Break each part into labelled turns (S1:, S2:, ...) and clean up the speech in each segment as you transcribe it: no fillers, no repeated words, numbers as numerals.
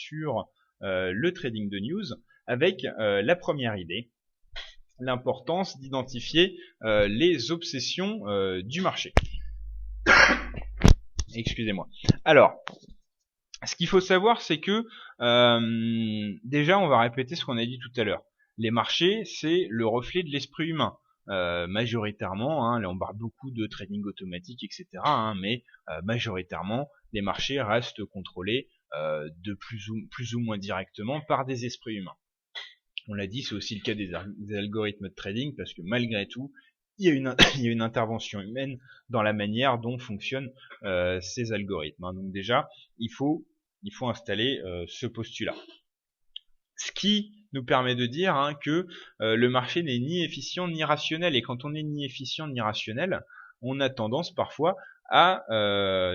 S1: sur le trading de news avec la première idée, l'importance d'identifier les obsessions du marché. Excusez-moi. Alors, ce qu'il faut savoir, c'est que déjà, on va répéter ce qu'on a dit tout à l'heure. Les marchés, c'est le reflet de l'esprit humain. Majoritairement, hein, là on parle beaucoup de trading automatique, etc. Hein, mais majoritairement, les marchés restent contrôlés de plus ou moins directement par des esprits humains. On l'a dit, c'est aussi le cas des algorithmes de trading, parce que malgré tout, il y a une intervention humaine dans la manière dont fonctionnent ces algorithmes. Hein. Donc déjà, il faut installer ce postulat. Ce qui nous permet de dire que le marché n'est ni efficient ni rationnel. Et quand on n'est ni efficient ni rationnel, on a tendance parfois à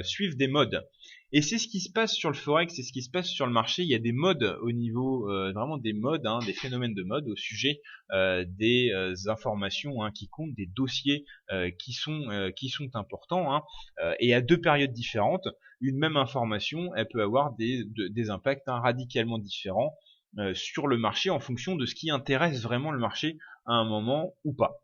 S1: suivre des modes. Et c'est ce qui se passe sur le forex, c'est ce qui se passe sur le marché. Il y a des modes au niveau, vraiment des modes, des phénomènes de mode au sujet des informations qui comptent, des dossiers qui sont importants. Et à deux périodes différentes, une même information, elle peut avoir des impacts radicalement différents sur le marché en fonction de ce qui intéresse vraiment le marché à un moment ou pas.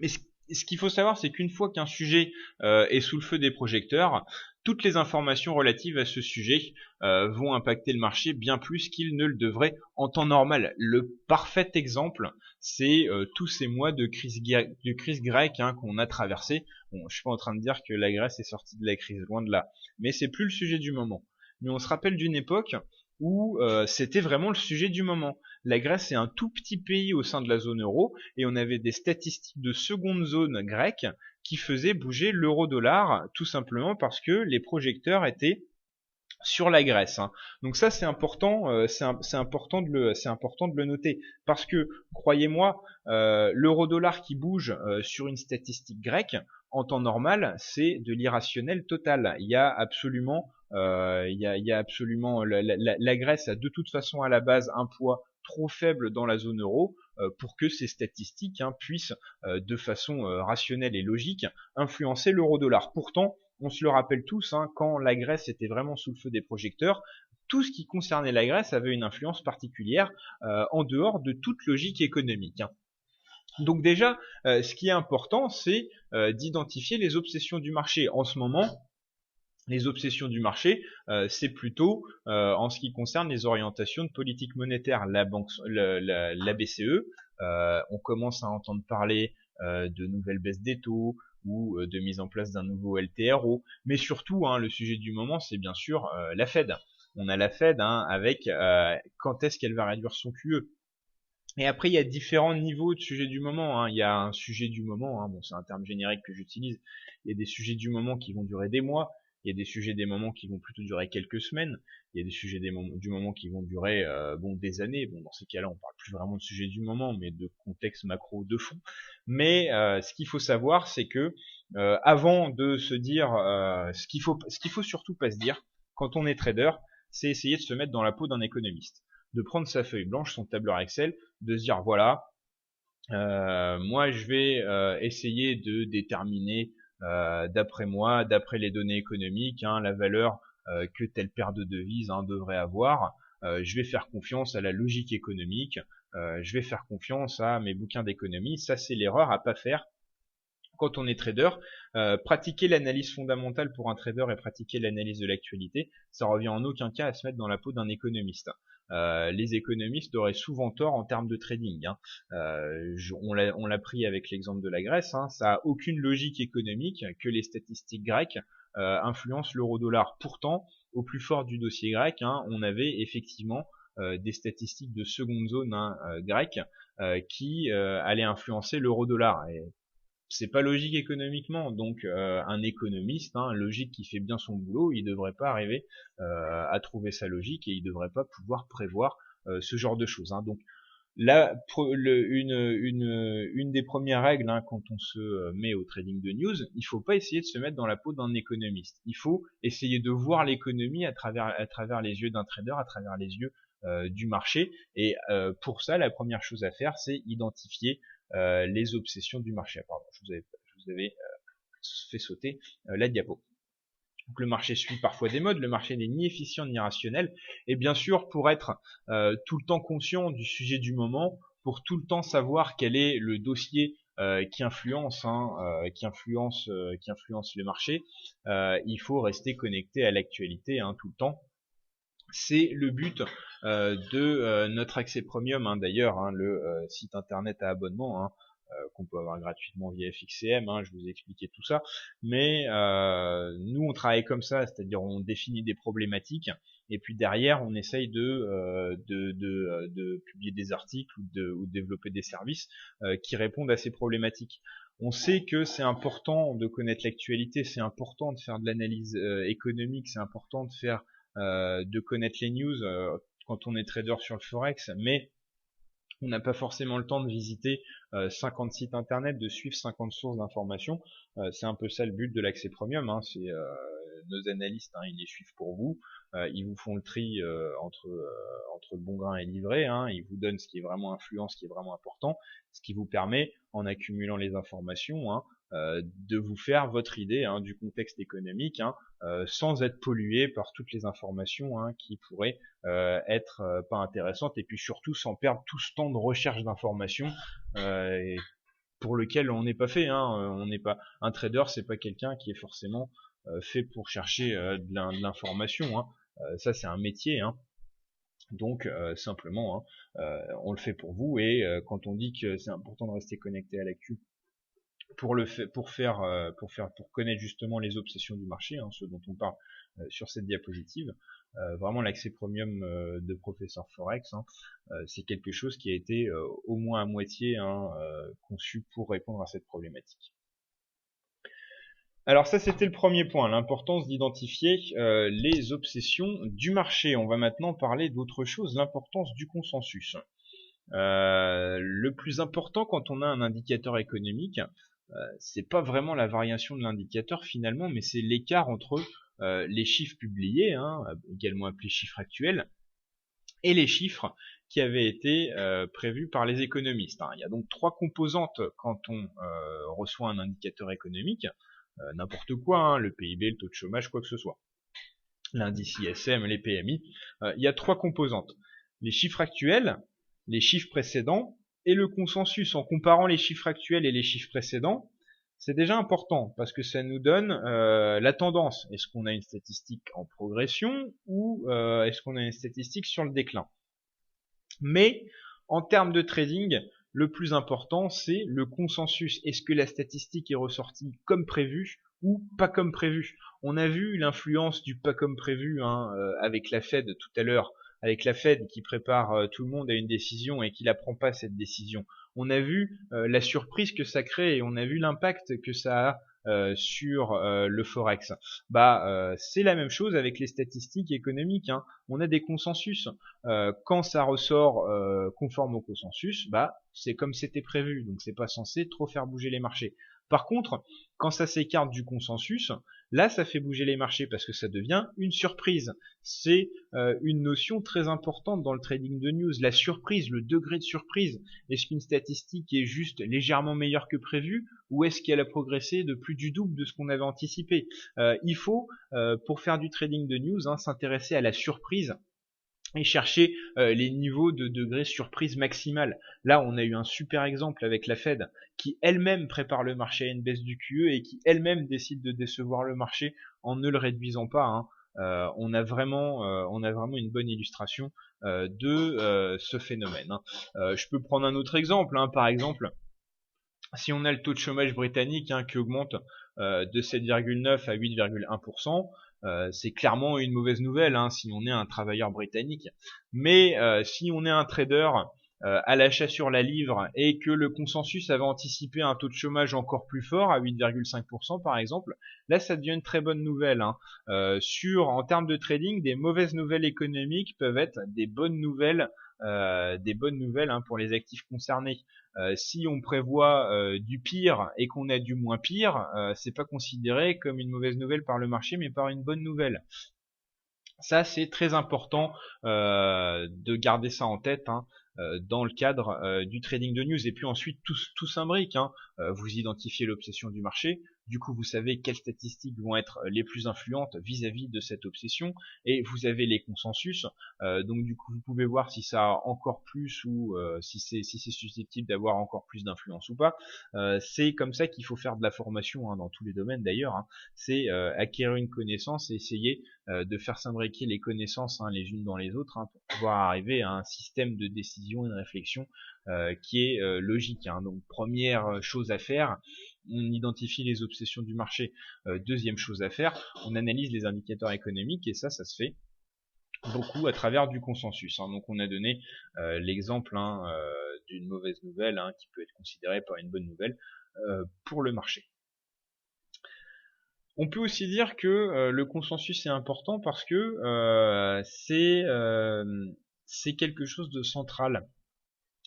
S1: Mais ce qu'il faut savoir, c'est qu'une fois qu'un sujet est sous le feu des projecteurs, toutes les informations relatives à ce sujet vont impacter le marché bien plus qu'ils ne le devraient en temps normal. Le parfait exemple, c'est tous ces mois de crise grecque qu'on a traversé. Bon, je suis pas en train de dire que la Grèce est sortie de la crise, loin de là, mais c'est plus le sujet du moment. Mais on se rappelle d'une époque où c'était vraiment le sujet du moment. La Grèce est un tout petit pays au sein de la zone euro et on avait des statistiques de seconde zone grecque qui faisaient bouger l'euro-dollar tout simplement parce que les projecteurs étaient sur la Grèce. Donc ça c'est important, c'est important de le noter parce que croyez-moi, l'euro-dollar qui bouge sur une statistique grecque en temps normal, c'est de l'irrationnel total. Il y a absolument la Grèce a de toute façon à la base un poids trop faible dans la zone euro pour que ces statistiques puissent de façon rationnelle et logique influencer l'euro-dollar. Pourtant, on se le rappelle tous, quand la Grèce était vraiment sous le feu des projecteurs, tout ce qui concernait la Grèce avait une influence particulière en dehors de toute logique économique. Donc déjà, ce qui est important, c'est d'identifier les obsessions du marché. En ce moment, les obsessions du marché, c'est plutôt en ce qui concerne les orientations de politique monétaire. La BCE, on commence à entendre parler de nouvelles baisses des taux ou de mise en place d'un nouveau LTRO, mais surtout le sujet du moment, c'est bien sûr la Fed. On a la Fed avec quand est-ce qu'elle va réduire son QE. Et après, il y a différents niveaux de sujets du moment. Il y a un sujet du moment, bon, c'est un terme générique que j'utilise. Il y a des sujets du moment qui vont durer des mois. Il y a des sujets des moments qui vont plutôt durer quelques semaines. Il y a des sujets du moment qui vont durer des années. Bon, dans ces cas-là, on parle plus vraiment de sujet du moment, mais de contexte macro de fond. Mais ce qu'il faut savoir, c'est que avant de se dire ce qu'il faut surtout pas se dire quand on est trader, c'est essayer de se mettre dans la peau d'un économiste, de prendre sa feuille blanche, son tableur Excel, de se dire voilà, moi je vais essayer de déterminer d'après moi, d'après les données économiques, la valeur que telle paire de devises devrait avoir. Je vais faire confiance à la logique économique, je vais faire confiance à mes bouquins d'économie. Ça c'est l'erreur à pas faire quand on est trader. Pratiquer l'analyse fondamentale pour un trader et pratiquer l'analyse de l'actualité, ça revient en aucun cas à se mettre dans la peau d'un économiste. Les économistes auraient souvent tort en termes de trading. On l'a pris avec l'exemple de la Grèce. Ça a aucune logique économique que les statistiques grecques influencent l'euro-dollar. Pourtant, au plus fort du dossier grec, on avait effectivement des statistiques de seconde zone grecque qui allaient influencer l'euro-dollar. Et c'est pas logique économiquement, donc un économiste, logique qui fait bien son boulot, il devrait pas arriver à trouver sa logique et il devrait pas pouvoir prévoir ce genre de choses. Donc là, une des premières règles quand on se met au trading de news, il faut pas essayer de se mettre dans la peau d'un économiste. Il faut essayer de voir l'économie à travers les yeux d'un trader, à travers les yeux du marché. Et pour ça, la première chose à faire, c'est identifier les obsessions du marché. Pardon, je vous avais fait sauter la diapo. Donc le marché suit parfois des modes, le marché n'est ni efficient ni rationnel, et bien sûr pour être tout le temps conscient du sujet du moment, pour tout le temps savoir quel est le dossier qui influence le marché, il faut rester connecté à l'actualité tout le temps. C'est le but de notre accès premium, d'ailleurs, le site internet à abonnement, qu'on peut avoir gratuitement via FXCM, je vous ai expliqué tout ça, mais nous on travaille comme ça, c'est-à-dire on définit des problématiques, et puis derrière on essaye de publier des articles ou de développer des services qui répondent à ces problématiques. On sait que c'est important de connaître l'actualité, c'est important de faire de l'analyse économique, c'est important de connaître les news quand on est trader sur le forex, mais on n'a pas forcément le temps de visiter 50 sites internet, de suivre 50 sources d'informations. C'est un peu ça le but de l'accès premium, c'est nos analystes, ils les suivent pour vous, ils vous font le tri entre le bon grain et l'ivraie, ils vous donnent ce qui est vraiment influent, ce qui est vraiment important, ce qui vous permet, en accumulant les informations, de vous faire votre idée du contexte économique, sans être pollué par toutes les informations qui pourraient être pas intéressantes, et puis surtout sans perdre tout ce temps de recherche d'informations pour lequel on n'est pas fait. On n'est pas un trader, c'est pas quelqu'un qui est forcément fait pour chercher de l'information. Ça c'est un métier. Donc simplement, on le fait pour vous, et quand on dit que c'est important de rester connecté à l'actu pour connaître justement les obsessions du marché, ce dont on parle sur cette diapositive, vraiment l'accès premium de Professeur Forex, c'est quelque chose qui a été au moins à moitié conçu pour répondre à cette problématique. Alors ça c'était le premier point, l'importance d'identifier les obsessions du marché. On va maintenant parler d'autre chose, l'importance du consensus. Le plus important quand on a un indicateur économique, c'est pas vraiment la variation de l'indicateur finalement, mais c'est l'écart entre les chiffres publiés, également appelés chiffres actuels, et les chiffres qui avaient été prévus par les économistes. Il y a donc trois composantes quand on reçoit un indicateur économique, n'importe quoi, le PIB, le taux de chômage, quoi que ce soit, l'indice ISM, les PMI, il y a trois composantes: les chiffres actuels, les chiffres précédents et le consensus. En comparant les chiffres actuels et les chiffres précédents, c'est déjà important parce que ça nous donne la tendance. Est-ce qu'on a une statistique en progression ou est-ce qu'on a une statistique sur le déclin? Mais en termes de trading, le plus important c'est le consensus. Est-ce que la statistique est ressortie comme prévu ou pas comme prévu? On a vu l'influence du pas comme prévu avec la Fed tout à l'heure, avec la Fed qui prépare tout le monde à une décision et qui la prend pas cette décision. On a vu la surprise que ça crée, et on a vu l'impact que ça a sur le forex. C'est la même chose avec les statistiques économiques. On a des consensus. Quand ça ressort conforme au consensus, c'est comme c'était prévu, donc c'est pas censé trop faire bouger les marchés. Par contre, quand ça s'écarte du consensus, là ça fait bouger les marchés parce que ça devient une surprise. C'est une notion très importante dans le trading de news, la surprise, le degré de surprise. Est-ce qu'une statistique est juste légèrement meilleure que prévu, ou est-ce qu'elle a progressé de plus du double de ce qu'on avait anticipé? Il faut, pour faire du trading de news, s'intéresser à la surprise et chercher les niveaux de degré surprise maximale. Là, on a eu un super exemple avec la Fed qui elle-même prépare le marché à une baisse du QE et qui elle-même décide de décevoir le marché en ne le réduisant pas. On a vraiment une bonne illustration de ce phénomène. Je peux prendre un autre exemple. Par exemple, si on a le taux de chômage britannique qui augmente de 7,9 à 8,1%, c'est clairement une mauvaise nouvelle si on est un travailleur britannique. Mais si on est un trader à l'achat sur la livre et que le consensus avait anticipé un taux de chômage encore plus fort à 8,5% par exemple, là ça devient une très bonne nouvelle. En termes de trading, des mauvaises nouvelles économiques peuvent être des bonnes nouvelles pour les actifs concernés. Si on prévoit du pire et qu'on a du moins pire, c'est pas considéré comme une mauvaise nouvelle par le marché, mais par une bonne nouvelle. Ça c'est très important de garder ça en tête dans le cadre du trading de news. Et puis ensuite tout s'imbrique. Vous identifiez l'obsession du marché, Du coup, vous savez quelles statistiques vont être les plus influentes vis-à-vis de cette obsession, et vous avez les consensus. Donc du coup, vous pouvez voir si ça a encore plus ou si c'est susceptible d'avoir encore plus d'influence ou pas. C'est comme ça qu'il faut faire de la formation, hein, dans tous les domaines d'ailleurs. Hein. C'est acquérir une connaissance et essayer de faire s'imbriquer les connaissances, hein, les unes dans les autres, hein, pour pouvoir arriver à un système de décision et de réflexion qui est logique. Hein. Donc première chose à faire, on identifie les obsessions du marché. Deuxième chose à faire, on analyse les indicateurs économiques, et ça se fait beaucoup à travers du consensus. Hein. Donc on a donné l'exemple, hein, d'une mauvaise nouvelle, hein, qui peut être considérée par une bonne nouvelle pour le marché. On peut aussi dire que le consensus est important parce que c'est quelque chose de central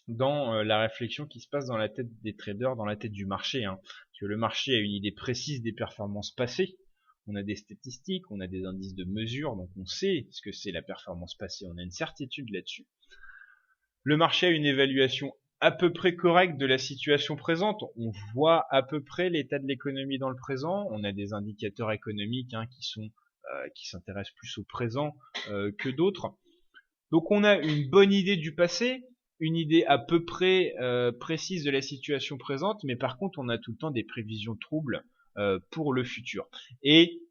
S1: dans la réflexion qui se passe dans la tête des traders, dans la tête du marché. Hein. Parce que le marché a une idée précise des performances passées. On a des statistiques, on a des indices de mesure, donc on sait ce que c'est la performance passée, on a une certitude là-dessus. Le marché a une évaluation à peu près correcte de la situation présente, on voit à peu près l'état de l'économie dans le présent, on a des indicateurs économiques, hein, qui s'intéressent plus au présent que d'autres. Donc on a une bonne idée du passé, une idée à peu près précise de la situation présente, mais par contre on a tout le temps des prévisions troubles pour le futur. Et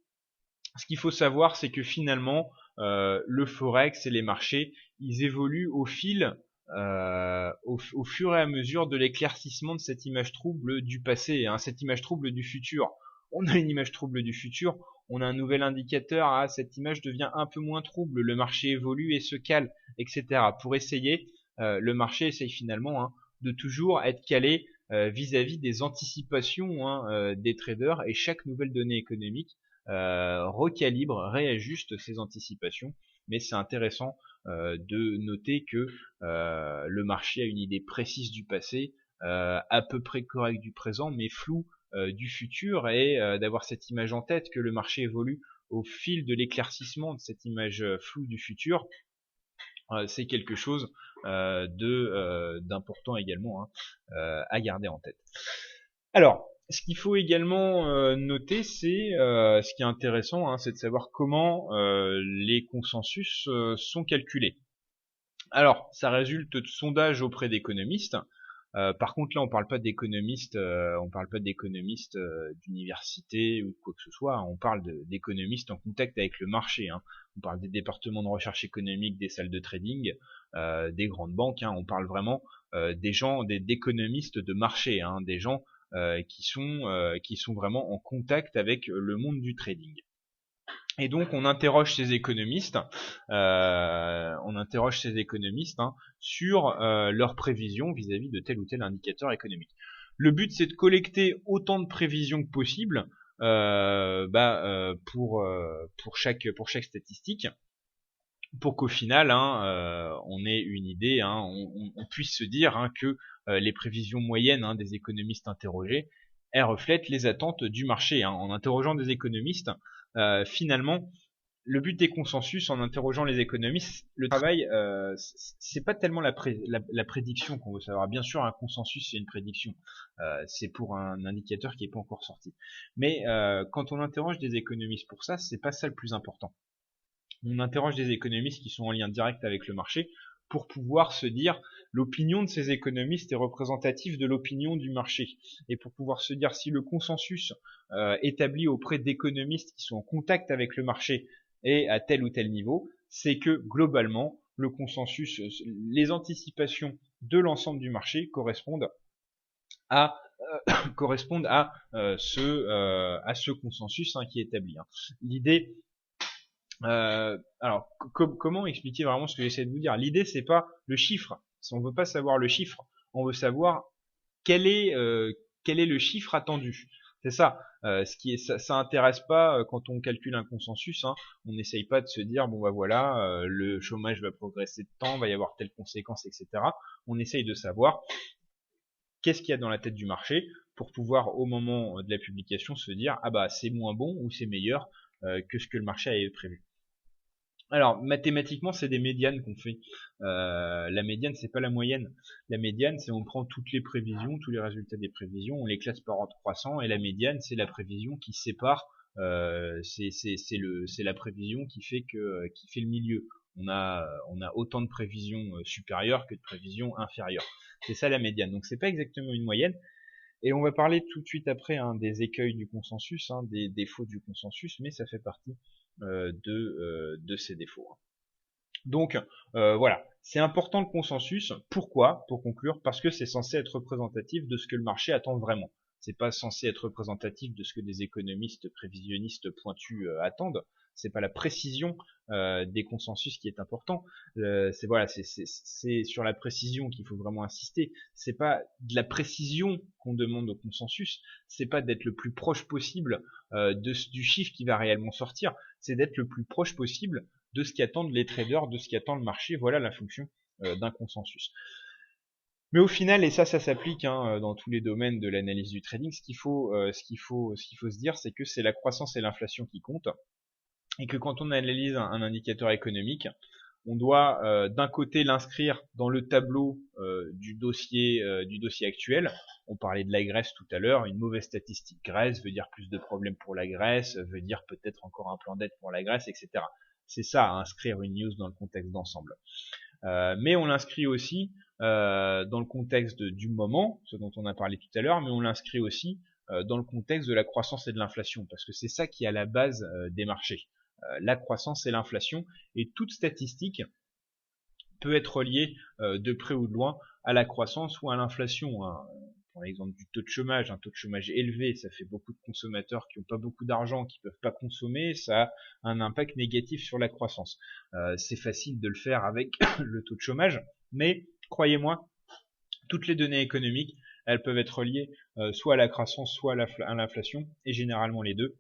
S1: ce qu'il faut savoir, c'est que finalement le forex et les marchés, ils évoluent au fil au fur et à mesure de l'éclaircissement de cette image trouble du passé, hein, cette image trouble du futur. On a une image trouble du futur, on a un nouvel indicateur, ah, cette image devient un peu moins trouble, le marché évolue et se cale, etc. Pour essayer, le marché essaye finalement, hein, de toujours être calé vis-à-vis des anticipations, hein, des traders, et chaque nouvelle donnée économique recalibre, réajuste ces anticipations. Mais c'est intéressant de noter que le marché a une idée précise du passé, à peu près correcte du présent, mais floue du futur, et d'avoir cette image en tête que le marché évolue au fil de l'éclaircissement de cette image floue du futur, c'est quelque chose d'important également, hein, à garder en tête. Alors, ce qu'il faut également noter, c'est ce qui est intéressant, hein, c'est de savoir comment les consensus sont calculés. Alors, ça résulte de sondages auprès d'économistes. Par contre, là, on parle pas d'économistes, d'université ou de quoi que ce soit. On parle d'économistes en contact avec le marché. Hein. On parle des départements de recherche économique, des salles de trading, des grandes banques. Hein. On parle vraiment des gens, d'économistes de marché, hein, des gens qui sont vraiment en contact avec le monde du trading. Et donc on interroge ces économistes, hein, sur leurs prévisions vis-à-vis de tel ou tel indicateur économique. Le but, c'est de collecter autant de prévisions que possible pour chaque statistique, pour qu'au final, hein, on ait une idée, hein, on puisse se dire, hein, que les prévisions moyennes, hein, des économistes interrogés, elles reflètent les attentes du marché. Hein. En interrogeant des économistes, finalement, le but des consensus, en interrogeant les économistes, le travail, c'est pas tellement la prédiction qu'on veut savoir. Bien sûr, un consensus, c'est une prédiction. C'est pour un indicateur qui est pas encore sorti. Mais quand on interroge des économistes pour ça, c'est pas ça le plus important. On interroge des économistes qui sont en lien direct avec le marché pour pouvoir se dire l'opinion de ces économistes est représentative de l'opinion du marché, et pour pouvoir se dire si le consensus établi auprès d'économistes qui sont en contact avec le marché est à tel ou tel niveau, c'est que globalement le consensus, les anticipations de l'ensemble du marché correspondent à ce consensus, hein, qui est établi. Hein. L'idée, alors comment expliquer vraiment ce que j'essaie de vous dire? L'idée, c'est pas le chiffre. Si on veut pas savoir le chiffre, on veut savoir quel est le chiffre attendu. C'est ça. Ça intéresse pas quand on calcule un consensus. Hein, on n'essaye pas de se dire bon bah voilà, le chômage va progresser de temps, va y avoir telle conséquence, etc. On essaye de savoir qu'est-ce qu'il y a dans la tête du marché pour pouvoir au moment de la publication se dire ah bah c'est moins bon ou c'est meilleur que ce que le marché avait prévu. Alors, mathématiquement, c'est des médianes qu'on fait. La médiane, c'est pas la moyenne. La médiane, c'est on prend toutes les prévisions, tous les résultats des prévisions, on les classe par ordre croissant, et la médiane, c'est la prévision qui sépare. C'est la prévision qui fait le milieu. On a autant de prévisions supérieures que de prévisions inférieures. C'est ça la médiane. Donc c'est pas exactement une moyenne. Et on va parler tout de suite après des écueils du consensus, des défauts du consensus, mais ça fait partie de ces défauts. Donc voilà, c'est important le consensus. Pourquoi? Pour conclure, parce que c'est censé être représentatif de ce que le marché attend vraiment. C'est pas censé être représentatif de ce que des économistes prévisionnistes pointus attendent. C'est pas la précision des consensus qui est important. C'est voilà, c'est sur la précision qu'il faut vraiment insister. C'est pas de la précision qu'on demande au consensus. C'est pas d'être le plus proche possible du chiffre qui va réellement sortir. C'est d'être le plus proche possible de ce qu'attendent les traders, de ce qu'attend le marché. Voilà la fonction d'un consensus. Mais au final, et ça s'applique dans tous les domaines de l'analyse du trading, ce qu'il faut se dire, c'est que c'est la croissance et l'inflation qui comptent, et que quand on analyse un indicateur économique, on doit d'un côté l'inscrire dans le tableau du dossier actuel. On parlait de la Grèce tout à l'heure. Une mauvaise statistique Grèce veut dire plus de problèmes pour la Grèce, veut dire peut-être encore un plan d'aide pour la Grèce, etc. C'est ça, inscrire une news dans le contexte d'ensemble. Mais on l'inscrit aussi dans le contexte du moment, ce dont on a parlé tout à l'heure, mais on l'inscrit aussi dans le contexte de la croissance et de l'inflation, parce que c'est ça qui est à la base des marchés. La croissance et l'inflation, et toute statistique peut être liée de près ou de loin à la croissance ou à l'inflation. Par exemple du taux de chômage, un taux de chômage élevé, ça fait beaucoup de consommateurs qui n'ont pas beaucoup d'argent, qui peuvent pas consommer, ça a un impact négatif sur la croissance. C'est facile de le faire avec le taux de chômage, mais croyez-moi, toutes les données économiques, elles peuvent être liées soit à la croissance, soit à l'inflation, et généralement les deux.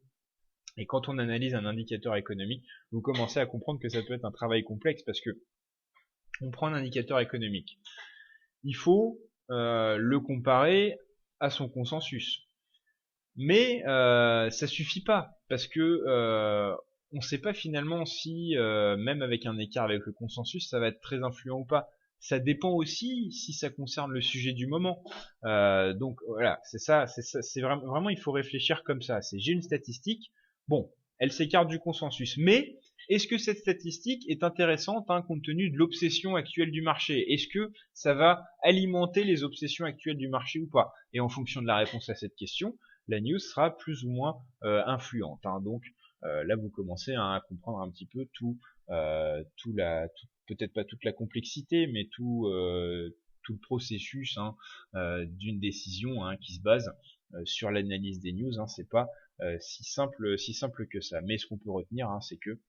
S1: Et quand on analyse un indicateur économique, vous commencez à comprendre que ça peut être un travail complexe, parce que on prend un indicateur économique. Il faut le comparer à son consensus. Mais ça suffit pas, parce que on ne sait pas finalement si, même avec un écart avec le consensus, ça va être très influent ou pas. Ça dépend aussi si ça concerne le sujet du moment. Donc voilà, c'est vraiment il faut réfléchir comme ça. C'est j'ai une statistique, bon, elle s'écarte du consensus, mais est-ce que cette statistique est intéressante compte tenu de l'obsession actuelle du marché? Est-ce que ça va alimenter les obsessions actuelles du marché ou pas? Et en fonction de la réponse à cette question, la news sera plus ou moins influente. Donc là, vous commencez à comprendre un petit peu peut-être pas toute la complexité, mais tout le processus d'une décision qui se base sur l'analyse des news. C'est pas si simple que ça. Mais ce qu'on peut retenir, c'est que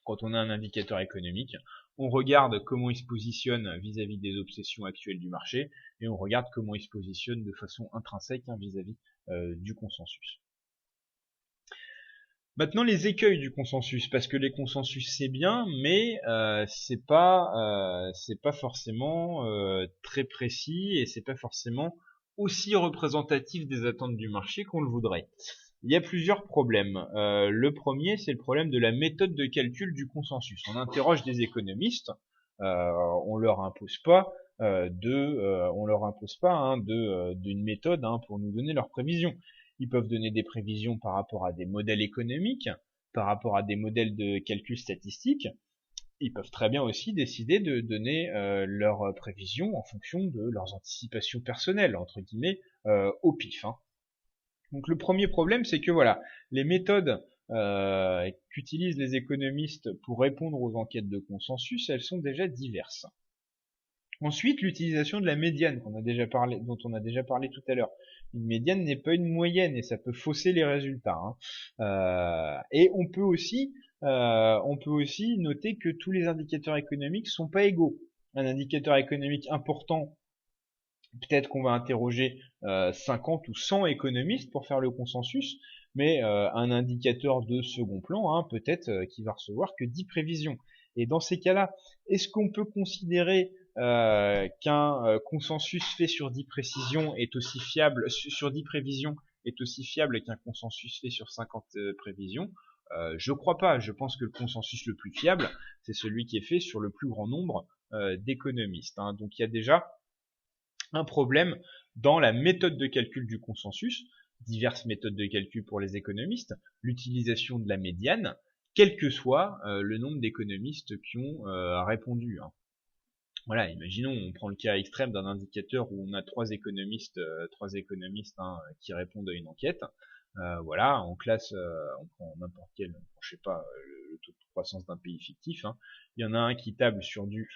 S1: quand on a un indicateur économique, on regarde comment il se positionne vis-à-vis des obsessions actuelles du marché, et on regarde comment il se positionne de façon intrinsèque vis-à-vis du consensus. Maintenant, les écueils du consensus, parce que les consensus c'est bien, mais c'est pas forcément très précis, et c'est pas forcément aussi représentatif des attentes du marché qu'on le voudrait. Il y a plusieurs problèmes. Le premier, c'est le problème de la méthode de calcul du consensus. On interroge des économistes, on leur impose pas d'une méthode pour nous donner leurs prévisions. Ils peuvent donner des prévisions par rapport à des modèles économiques, par rapport à des modèles de calcul statistique. Ils peuvent très bien aussi décider de donner leurs prévisions en fonction de leurs anticipations personnelles, entre guillemets, au pif. Donc le premier problème, c'est que voilà, les méthodes qu'utilisent les économistes pour répondre aux enquêtes de consensus, elles sont déjà diverses. Ensuite, l'utilisation de la médiane dont on a déjà parlé tout à l'heure. Une médiane n'est pas une moyenne et ça peut fausser les résultats. Et on peut aussi noter que tous les indicateurs économiques sont pas égaux. Un indicateur économique important, peut-être qu'on va interroger 50 ou 100 économistes pour faire le consensus, mais un indicateur de second plan, peut-être qu'il va recevoir que 10 prévisions. Et dans ces cas-là, est-ce qu'on peut considérer qu'un consensus fait sur 10 précisions est aussi fiable, sur 10 prévisions est aussi fiable qu'un consensus fait sur 50 prévisions? Je crois pas. Je pense que le consensus le plus fiable, c'est celui qui est fait sur le plus grand nombre d'économistes. Hein. Donc il y a déjà un problème dans la méthode de calcul du consensus, diverses méthodes de calcul pour les économistes, l'utilisation de la médiane, quel que soit le nombre d'économistes qui ont répondu. Hein. Voilà, imaginons, on prend le cas extrême d'un indicateur où on a trois économistes hein, qui répondent à une enquête. Voilà, en classe, on prend n'importe quel, je sais pas, le taux de croissance d'un pays fictif. Hein. Il y en a un qui table sur du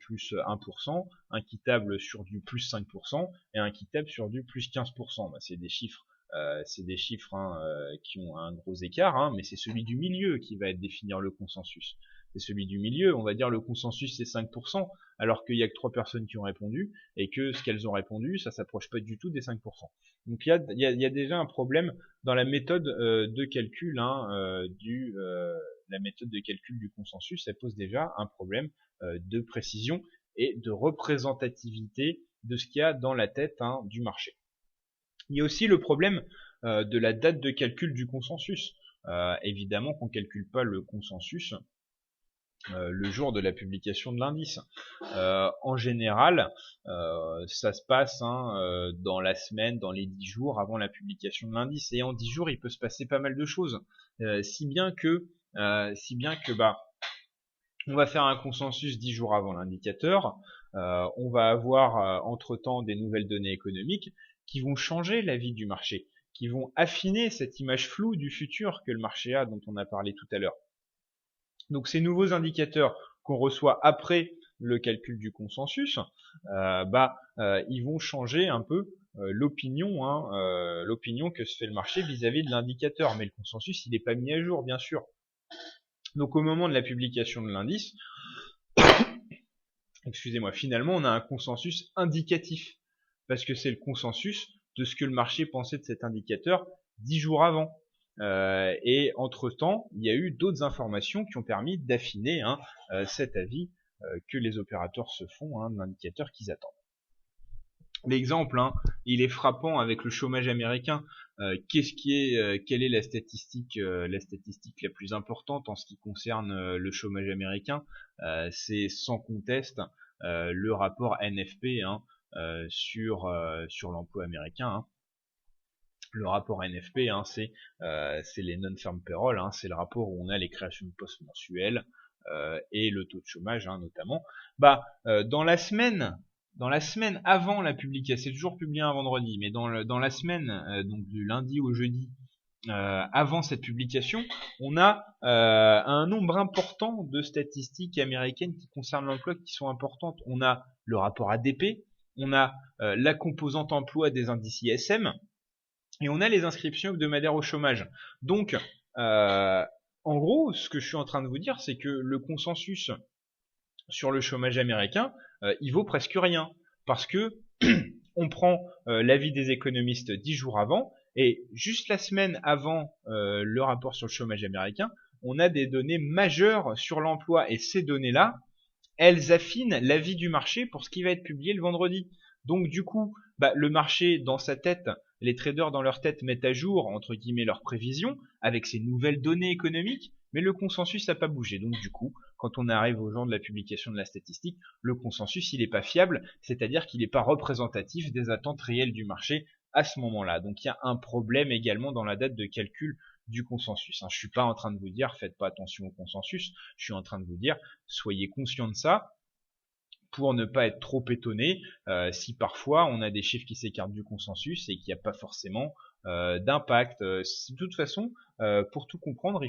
S1: plus 1%, un qui table sur du plus 5% et un qui table sur du plus 15%. Bah, c'est des chiffres hein, qui ont un gros écart, hein, mais c'est celui du milieu qui va définir le consensus. C'est celui du milieu, on va dire le consensus c'est 5%, alors qu'il y a que 3 personnes qui ont répondu, et que ce qu'elles ont répondu, ça s'approche pas du tout des 5%. Donc il y a déjà un problème dans la méthode de calcul hein, la méthode de calcul du consensus, ça pose déjà un problème de précision et de représentativité de ce qu'il y a dans la tête hein, du marché. Il y a aussi le problème de la date de calcul du consensus. Évidemment qu'on calcule pas le consensus le jour de la publication de l'indice. En général, ça se passe hein, dans la semaine, dans les 10 jours avant la publication de l'indice. Et en 10 jours, il peut se passer pas mal de choses. Si bien que bah, on va faire un consensus 10 jours avant l'indicateur. On va avoir entre-temps des nouvelles données économiques qui vont changer la vie du marché, qui vont affiner cette image floue du futur que le marché a, dont on a parlé tout à l'heure. Donc ces nouveaux indicateurs qu'on reçoit après le calcul du consensus, ils vont changer un peu l'opinion que se fait le marché vis-à-vis de l'indicateur. Mais le consensus, il n'est pas mis à jour, bien sûr. Donc au moment de la publication de l'indice, excusez-moi, finalement on a un consensus indicatif, parce que c'est le consensus de ce que le marché pensait de cet indicateur 10 jours avant. Et entre-temps, il y a eu d'autres informations qui ont permis d'affiner hein, cet avis que les opérateurs se font hein, de l'indicateur qu'ils attendent. L'exemple, hein, il est frappant avec le chômage américain. Quelle est la statistique la plus importante en ce qui concerne le chômage américain? C'est sans conteste le rapport NFP hein, sur l'emploi américain. Hein. Le rapport NFP, hein, c'est les non-farm payroll, hein, c'est le rapport où on a les créations de postes mensuelles et le taux de chômage hein, notamment. Dans la semaine avant la publication, c'est toujours publié un vendredi, mais dans la semaine donc du lundi au jeudi avant cette publication, on a un nombre important de statistiques américaines qui concernent l'emploi qui sont importantes. On a le rapport ADP, on a la composante emploi des indices ISM. Et on a les inscriptions hebdomadaires au chômage. Donc, en gros, ce que je suis en train de vous dire, c'est que le consensus sur le chômage américain, il vaut presque rien. Parce que on prend l'avis des économistes 10 jours avant, et juste la semaine avant le rapport sur le chômage américain, on a des données majeures sur l'emploi. Et ces données-là, elles affinent l'avis du marché pour ce qui va être publié le vendredi. Donc du coup, le marché dans sa tête, les traders dans leur tête mettent à jour entre guillemets leurs prévisions avec ces nouvelles données économiques, mais le consensus n'a pas bougé. Donc du coup, quand on arrive au jour de la publication de la statistique, le consensus il n'est pas fiable, c'est-à-dire qu'il n'est pas représentatif des attentes réelles du marché à ce moment-là. Donc il y a un problème également dans la date de calcul du consensus. Je suis pas en train de vous dire faites pas attention au consensus, je suis en train de vous dire soyez conscient de ça pour ne pas être trop étonné si parfois on a des chiffres qui s'écartent du consensus et qu'il n'y a pas forcément d'impact. De toute façon, pour tout comprendre,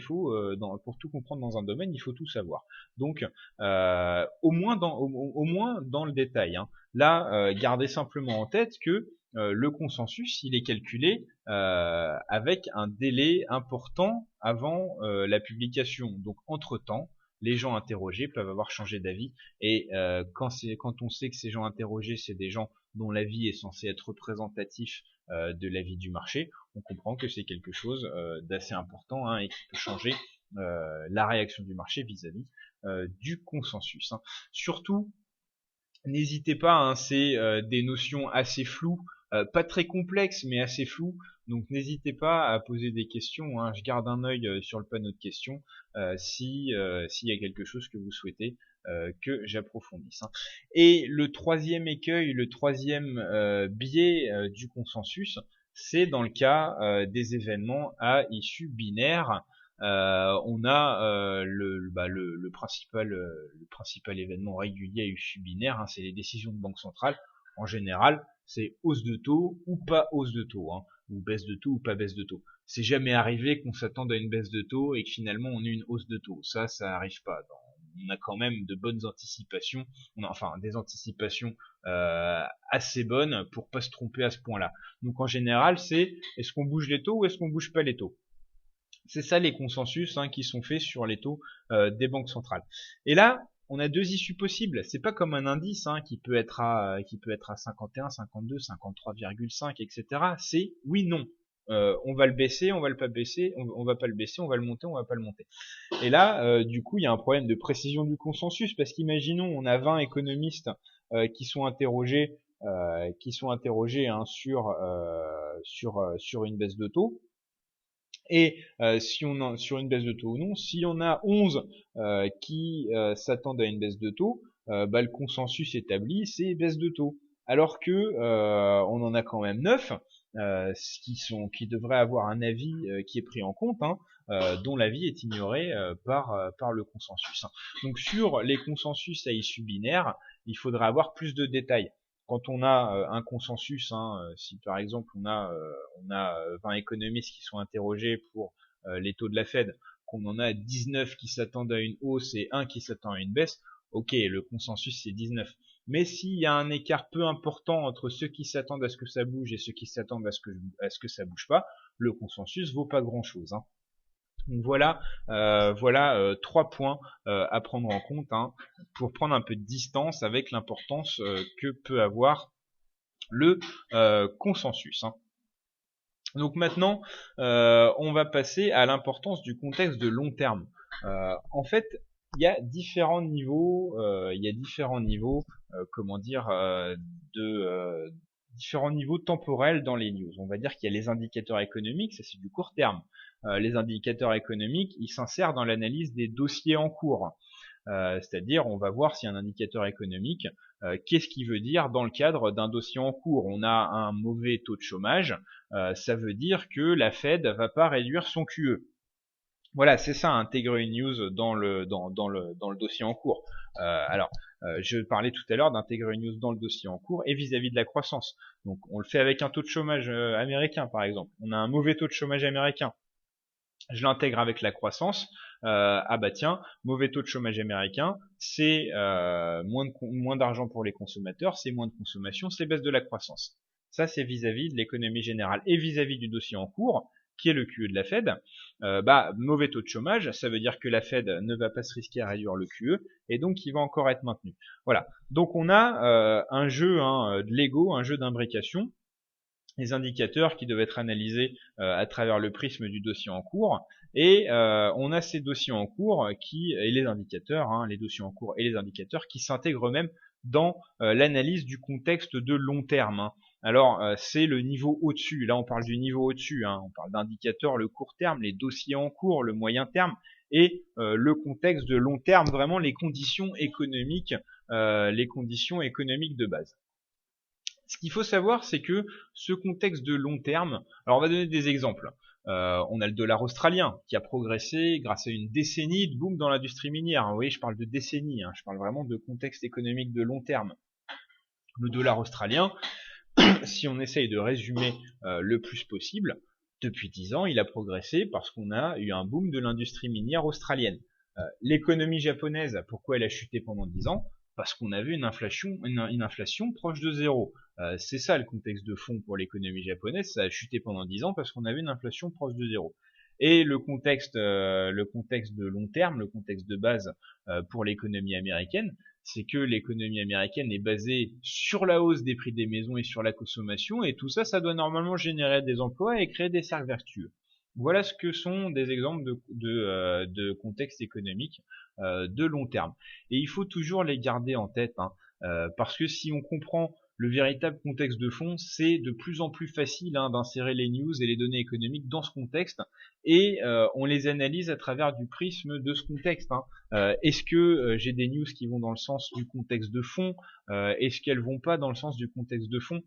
S1: pour tout comprendre dans un domaine, il faut tout savoir. Donc, au moins dans le détail. Hein. Là, gardez simplement en tête que le consensus, il est calculé avec un délai important avant la publication. Donc, entre-temps, les gens interrogés peuvent avoir changé d'avis et quand on sait que ces gens interrogés c'est des gens dont l'avis est censé être représentatif de l'avis du marché, on comprend que c'est quelque chose d'assez important hein, et qui peut changer la réaction du marché vis-à-vis du consensus. Hein. Surtout, n'hésitez pas, hein, c'est des notions assez floues pas très complexe mais assez flou. Donc n'hésitez pas à poser des questions, hein. Je garde un œil sur le panneau de questions si s'il y a quelque chose que vous souhaitez que j'approfondisse, hein. Et le troisième écueil, le troisième biais du consensus, c'est dans le cas des événements à issue binaire. On a le principal événement régulier à issue binaire, hein, c'est les décisions de banque centrale. En général, c'est hausse de taux ou pas hausse de taux, hein, ou baisse de taux ou pas baisse de taux. C'est jamais arrivé qu'on s'attende à une baisse de taux et que finalement on ait une hausse de taux. Ça arrive pas. On a quand même de bonnes anticipations, enfin des anticipations assez bonnes pour pas se tromper à ce point-là. Donc en général, c'est est-ce qu'on bouge les taux ou est-ce qu'on bouge pas les taux. C'est ça les consensus, hein, qui sont faits sur les taux des banques centrales. Et là, on a deux issues possibles. C'est pas comme un indice, hein, qui peut être à 51, 52, 53,5, etc. C'est oui, non. On va le baisser, on va le pas baisser, on va pas le baisser, on va le monter, on va pas le monter. Et là, du coup, il y a un problème de précision du consensus parce qu'imaginons, on a 20 économistes qui sont interrogés, hein, sur une baisse de taux. Et si on sur une baisse de taux ou non, si on a 11 qui s'attendent à une baisse de taux, le consensus établi c'est baisse de taux. Alors que on en a quand même 9 qui devraient avoir un avis qui est pris en compte, hein, dont l'avis est ignoré par le consensus, hein. Donc sur les consensus à issue binaire, il faudra avoir plus de détails. Quand on a un consensus, hein, si par exemple on a 20 économistes qui sont interrogés pour les taux de la Fed, qu'on en a 19 qui s'attendent à une hausse et un qui s'attend à une baisse, ok, le consensus c'est 19. Mais s'il y a un écart peu important entre ceux qui s'attendent à ce que ça bouge et ceux qui s'attendent à ce que ça bouge pas, le consensus vaut pas grand chose, hein. Donc voilà, 3 points à prendre en compte, hein, pour prendre un peu de distance avec l'importance que peut avoir le consensus, hein. Donc maintenant, on va passer à l'importance du contexte de long terme. En fait, il y a différents niveaux, différents niveaux temporels dans les news. On va dire qu'il y a les indicateurs économiques, ça c'est du court terme. Les indicateurs économiques, ils s'insèrent dans l'analyse des dossiers en cours. C'est-à-dire, on va voir si un indicateur économique, qu'est-ce qu'il veut dire dans le cadre d'un dossier en cours. On a un mauvais taux de chômage, ça veut dire que la Fed va pas réduire son QE. Voilà, c'est ça, intégrer une news dans le dossier en cours. Je parlais tout à l'heure d'intégrer une news dans le dossier en cours et vis-à-vis de la croissance. Donc, on le fait avec un taux de chômage américain, par exemple. On a un mauvais taux de chômage américain. Je l'intègre avec la croissance. Tiens, mauvais taux de chômage américain, c'est moins d'argent pour les consommateurs, c'est moins de consommation, c'est baisse de la croissance. Ça, c'est vis-à-vis de l'économie générale et vis-à-vis du dossier en cours, qui est le QE de la Fed. Mauvais taux de chômage, ça veut dire que la Fed ne va pas se risquer à réduire le QE et donc il va encore être maintenu. Voilà. Donc on a un jeu de Lego, un jeu d'imbrication. Les indicateurs qui doivent être analysés à travers le prisme du dossier en cours, et on a ces dossiers en cours et les indicateurs, hein, les dossiers en cours et les indicateurs qui s'intègrent eux-mêmes dans l'analyse du contexte de long terme, hein. Alors c'est le niveau au-dessus, là on parle du niveau au-dessus, hein. On parle d'indicateurs le court terme, les dossiers en cours, le moyen terme, et le contexte de long terme, vraiment les conditions économiques de base. Ce qu'il faut savoir, c'est que ce contexte de long terme, alors on va donner des exemples. On a le dollar australien qui a progressé grâce à une décennie de boom dans l'industrie minière. Vous voyez, je parle de décennie, hein, je parle vraiment de contexte économique de long terme. Le dollar australien, si on essaye de résumer le plus possible, depuis 10 ans, il a progressé parce qu'on a eu un boom de l'industrie minière australienne. L'économie japonaise, pourquoi elle a chuté pendant 10 ans? Parce qu'on avait une inflation proche de zéro. C'est ça le contexte de fond pour l'économie japonaise, ça a chuté pendant 10 ans parce qu'on avait une inflation proche de zéro. Et le contexte de long terme, le contexte de base pour l'économie américaine, c'est que l'économie américaine est basée sur la hausse des prix des maisons et sur la consommation, et tout ça, ça doit normalement générer des emplois et créer des cercles vertueux. Voilà ce que sont des exemples de contexte économique de long terme. Et il faut toujours les garder en tête, hein, parce que si on comprend Le véritable contexte de fond, c'est de plus en plus facile d'insérer les news et les données économiques dans ce contexte, et on les analyse à travers du prisme de ce contexte. Est-ce que j'ai des news qui vont dans le sens du contexte de fond? Est-ce qu'elles vont pas dans le sens du contexte de fond?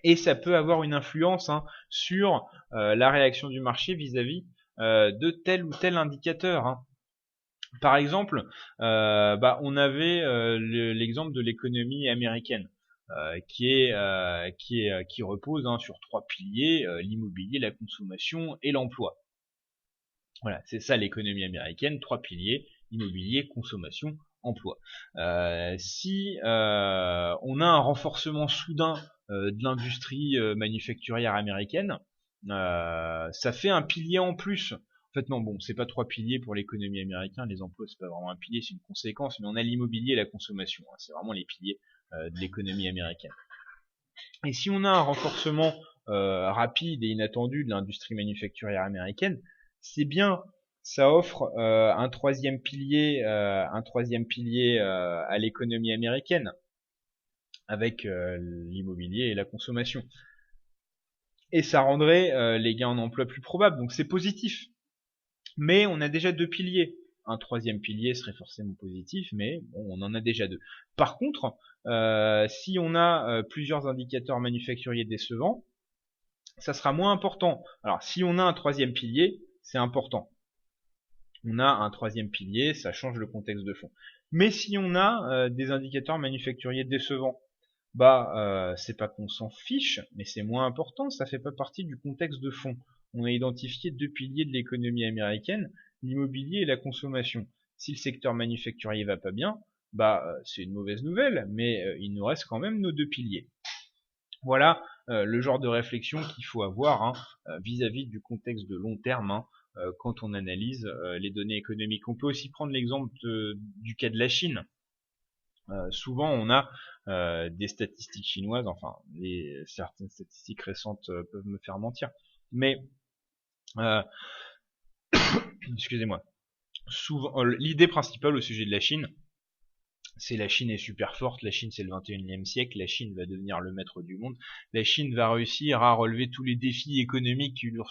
S1: Et ça peut avoir une influence sur la réaction du marché vis-à-vis de tel ou tel indicateur. Par exemple, on avait l'exemple de l'économie américaine qui repose sur trois piliers, l'immobilier, la consommation et l'emploi. Voilà, c'est ça l'économie américaine, trois piliers, immobilier, consommation, emploi. Si on a un renforcement soudain de l'industrie manufacturière américaine, ça fait un pilier en plus. En fait non, bon, c'est pas trois piliers pour l'économie américaine, les emplois c'est pas vraiment un pilier, c'est une conséquence, mais on a l'immobilier et la consommation, c'est vraiment les piliers de l'économie américaine. Et si on a un renforcement rapide et inattendu de l'industrie manufacturière américaine, c'est bien, ça offre un troisième pilier à l'économie américaine, avec l'immobilier et la consommation. Et ça rendrait les gains en emploi plus probables, donc c'est positif. Mais on a déjà deux piliers. Un troisième pilier serait forcément positif, mais bon, on en a déjà deux. Par contre, si on a plusieurs indicateurs manufacturiers décevants, ça sera moins important. Alors, si on a un troisième pilier, c'est important. On a un troisième pilier, ça change le contexte de fond. Mais si on a des indicateurs manufacturiers décevants, c'est pas qu'on s'en fiche, mais c'est moins important, ça fait pas partie du contexte de fond. On a identifié deux piliers de l'économie américaine, l'immobilier et la consommation. Si le secteur manufacturier va pas bien, c'est une mauvaise nouvelle, mais il nous reste quand même nos deux piliers. Voilà le genre de réflexion qu'il faut avoir vis-à-vis du contexte de long terme quand on analyse les données économiques. On peut aussi prendre l'exemple du cas de la Chine. Souvent on a des statistiques chinoises, enfin certaines statistiques récentes peuvent me faire mentir, mais excusez-moi, souvent l'idée principale au sujet de la Chine, c'est la Chine est super forte, la Chine c'est le 21e siècle, la Chine va devenir le maître du monde, la Chine va réussir à relever tous les défis économiques qui lui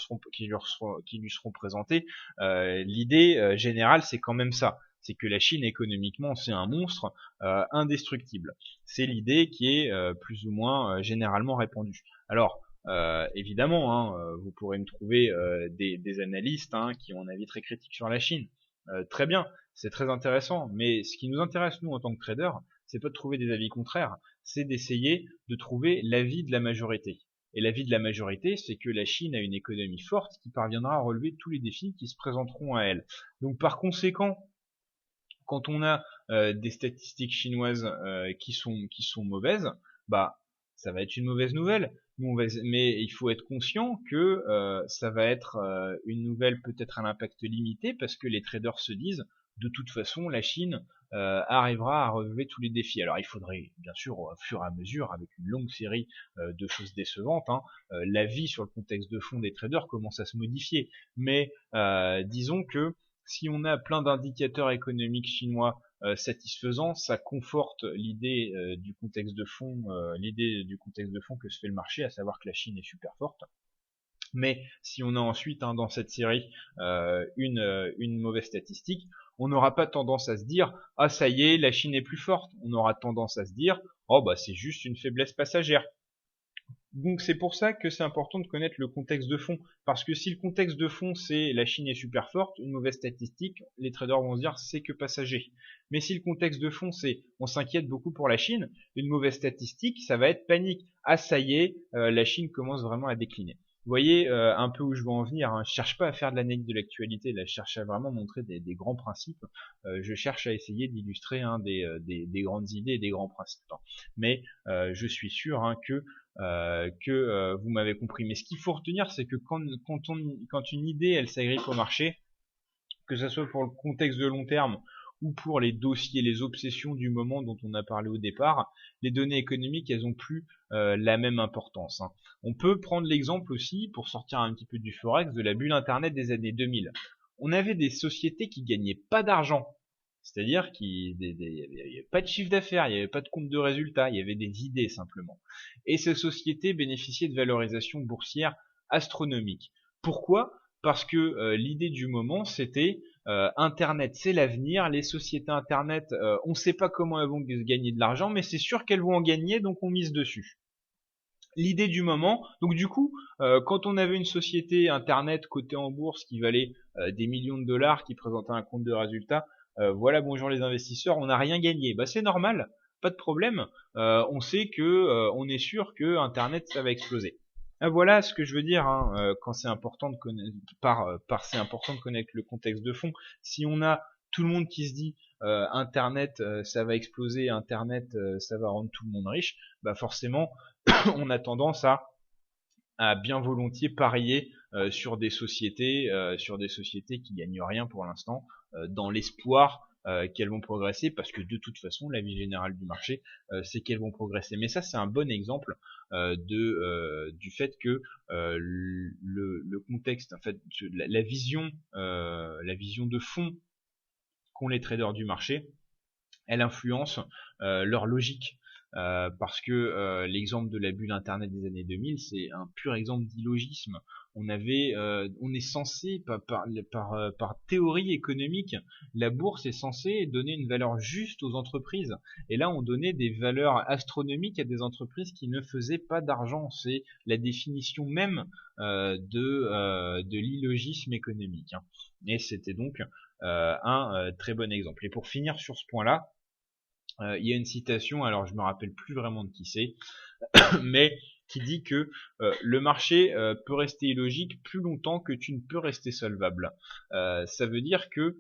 S1: seront présentés. L'idée générale c'est quand même ça, c'est que la Chine économiquement c'est un monstre indestructible. C'est l'idée qui est plus ou moins généralement répandue. Alors évidemment, vous pourrez me trouver des analystes qui ont un avis très critique sur la Chine. Très bien, c'est très intéressant, mais ce qui nous intéresse nous en tant que traders, c'est pas de trouver des avis contraires, c'est d'essayer de trouver l'avis de la majorité. Et l'avis de la majorité, c'est que la Chine a une économie forte qui parviendra à relever tous les défis qui se présenteront à elle. Donc par conséquent, quand on a des statistiques chinoises qui sont mauvaises, ça va être une mauvaise nouvelle. Mais il faut être conscient que ça va être une nouvelle peut-être à l'impact limité parce que les traders se disent de toute façon la Chine arrivera à relever tous les défis. Alors il faudrait bien sûr au fur et à mesure avec une longue série de choses décevantes, l'avis sur le contexte de fond des traders commence à se modifier. Mais disons que si on a plein d'indicateurs économiques chinois satisfaisants, ça conforte l'idée du contexte de fond, que se fait le marché, à savoir que la Chine est super forte. Mais si on a ensuite dans cette série une mauvaise statistique, on n'aura pas tendance à se dire ah ça y est la Chine est plus forte. On aura tendance à se dire oh c'est juste une faiblesse passagère. Donc c'est pour ça que c'est important de connaître le contexte de fond, parce que si le contexte de fond c'est la Chine est super forte, une mauvaise statistique, les traders vont se dire c'est que passager. Mais si le contexte de fond c'est on s'inquiète beaucoup pour la Chine, une mauvaise statistique ça va être panique. Ah ça y est, la Chine commence vraiment à décliner. Vous voyez un peu où je veux en venir, je cherche pas à faire de l'analyse de l'actualité, là je cherche à vraiment montrer des grands principes, je cherche à essayer d'illustrer des grandes idées et des grands principes. Mais je suis sûr que vous m'avez compris. Mais ce qu'il faut retenir, c'est que quand une idée elle s'agrippe au marché, que ce soit pour le contexte de long terme ou pour les dossiers, les obsessions du moment dont on a parlé au départ, les données économiques elles ont plus la même importance. On peut prendre l'exemple aussi, pour sortir un petit peu du forex, de la bulle internet des années 2000. On avait des sociétés qui gagnaient pas d'argent. C'est-à-dire qu'il n'y avait pas de chiffre d'affaires, il n'y avait pas de compte de résultat, il y avait des idées simplement. Et ces sociétés bénéficiaient de valorisations boursières astronomiques. Pourquoi? Parce que l'idée du moment, c'était Internet, c'est l'avenir. Les sociétés Internet, on ne sait pas comment elles vont gagner de l'argent, mais c'est sûr qu'elles vont en gagner, donc on mise dessus. L'idée du moment. Donc du coup, quand on avait une société Internet cotée en bourse qui valait des millions de dollars, qui présentait un compte de résultat, voilà, bonjour les investisseurs, on n'a rien gagné. Bah c'est normal, pas de problème. On sait que, on est sûr que Internet ça va exploser. Voilà ce que je veux dire hein, quand c'est important de connaître, c'est important de connaître le contexte de fond. Si on a tout le monde qui se dit Internet ça va exploser, Internet ça va rendre tout le monde riche, bah forcément on a tendance à bien volontiers parier sur des sociétés qui gagnent rien pour l'instant, dans l'espoir qu'elles vont progresser, parce que de toute façon, la vie générale du marché, c'est qu'elles vont progresser. Mais ça, c'est un bon exemple du fait que le contexte, en fait, la vision de fond qu'ont les traders du marché, elle influence leur logique. Parce que l'exemple de la bulle internet des années 2000, c'est un pur exemple d'illogisme. On est censé par théorie économique, la bourse est censée donner une valeur juste aux entreprises. Et là, on donnait des valeurs astronomiques à des entreprises qui ne faisaient pas d'argent. C'est la définition même de l'illogisme économique. Hein. Et c'était donc un très bon exemple. Et pour finir sur ce point-là, il y a une citation, alors je me rappelle plus vraiment de qui c'est, mais qui dit que le marché peut rester illogique plus longtemps que tu ne peux rester solvable. Ça veut dire que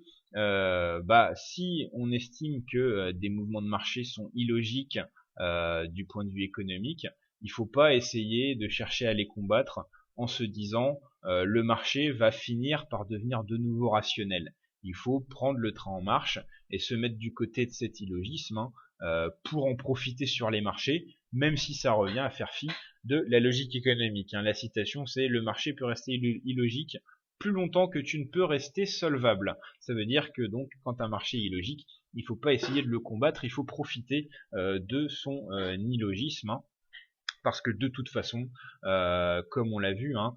S1: si on estime que des mouvements de marché sont illogiques du point de vue économique, il faut pas essayer de chercher à les combattre en se disant le marché va finir par devenir de nouveau rationnel. Il faut prendre le train en marche et se mettre du côté de cet illogisme pour en profiter sur les marchés, même si ça revient à faire fi de la logique économique. Hein. La citation, c'est « le marché peut rester illogique plus longtemps que tu ne peux rester solvable ». Ça veut dire que donc, quand un marché est illogique, il ne faut pas essayer de le combattre, il faut profiter de son illogisme, hein, parce que de toute façon, comme on l'a vu, hein,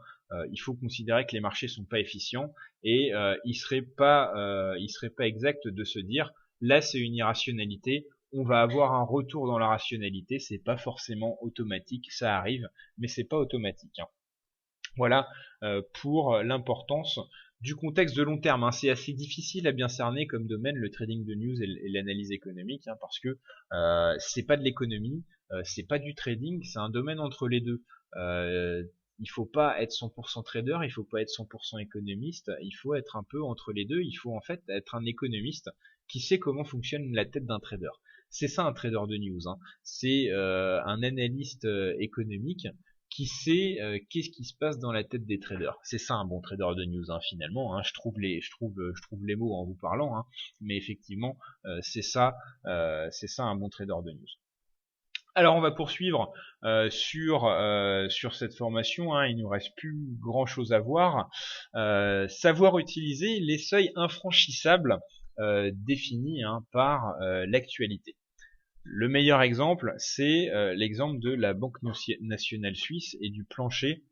S1: il faut considérer que les marchés sont pas efficients et il serait pas exact de se dire là c'est une irrationalité, on va avoir un retour dans la rationalité, c'est pas forcément automatique, ça arrive, mais c'est pas automatique. Hein. Voilà pour l'importance du contexte de long terme. Hein. C'est assez difficile à bien cerner comme domaine le trading de news et l'analyse économique, hein, parce que c'est pas de l'économie, c'est pas du trading, c'est un domaine entre les deux. Il faut pas être 100% trader, il faut pas être 100% économiste, il faut être un peu entre les deux, il faut en fait être un économiste qui sait comment fonctionne la tête d'un trader. C'est ça un trader de news, hein. C'est un analyste économique qui sait qu'est-ce qui se passe dans la tête des traders. C'est ça un bon trader de news, hein, finalement. Hein. Je trouve les mots en vous parlant, hein, mais effectivement c'est ça un bon trader de news. Alors on va poursuivre sur cette formation, hein, il nous reste plus grand chose à voir. Savoir utiliser les seuils infranchissables définis hein, par l'actualité. Le meilleur exemple, c'est l'exemple de la Banque nationale suisse et du plancher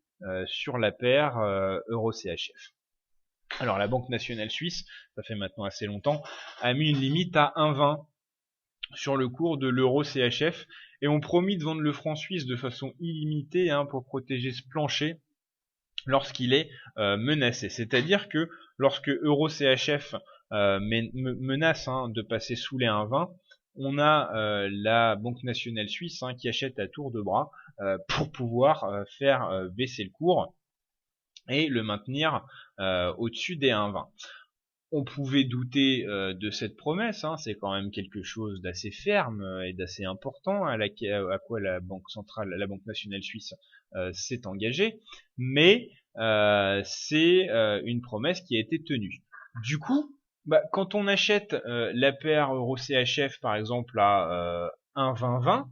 S1: sur la paire Euro-CHF. Alors la Banque nationale suisse, ça fait maintenant assez longtemps, a mis une limite à 1,20 sur le cours de l'Euro-CHF et ont promis de vendre le franc suisse de façon illimitée hein, pour protéger ce plancher lorsqu'il est menacé. C'est-à-dire que lorsque Euro-CHF menace hein, de passer sous les 1,20, on a la Banque nationale suisse hein, qui achète à tour de bras pour pouvoir faire baisser le cours et le maintenir au-dessus des 1,20. On pouvait douter de cette promesse, hein, c'est quand même quelque chose d'assez ferme et d'assez important à quoi la Banque centrale, la Banque nationale suisse s'est engagée, mais c'est une promesse qui a été tenue. Du coup, quand on achète la paire Euro-CHF par exemple à 1,20-20,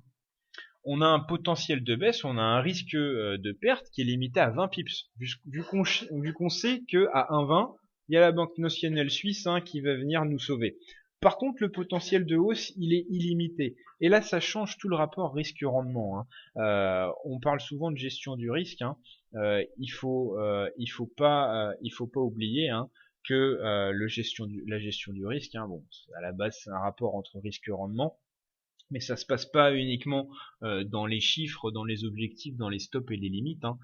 S1: on a un potentiel de baisse, on a un risque de perte qui est limité à 20 pips, vu qu'on sait que à 1,20 il y a la Banque nationale suisse hein, qui va venir nous sauver. Par contre, le potentiel de hausse, il est illimité. Et là, ça change tout le rapport risque-rendement, hein. On parle souvent de gestion du risque, hein. Il faut pas oublier, hein, que la gestion du risque, hein, bon, à la base, c'est un rapport entre risque-rendement. Mais ça se passe pas uniquement dans les chiffres, dans les objectifs, dans les stops et les limites, hein.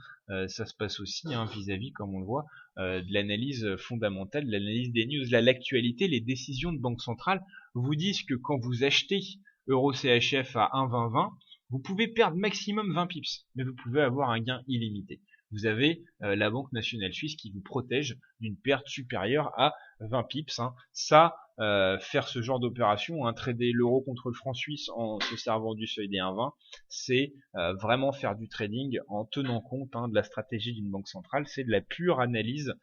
S1: Ça se passe aussi, hein, vis-à-vis, comme on le voit, de l'analyse fondamentale, de l'analyse des news. Là, l'actualité, les décisions de banque centrale vous disent que quand vous achetez Euro CHF à 1,2020, vous pouvez perdre maximum 20 pips, mais vous pouvez avoir un gain illimité. Vous avez la Banque nationale suisse qui vous protège d'une perte supérieure à 20 pips, hein. Ça, faire ce genre d'opération, hein, trader l'euro contre le franc suisse en se servant du seuil des 1,20, c'est vraiment faire du trading en tenant compte, hein, de la stratégie d'une banque centrale. C'est de la pure analyse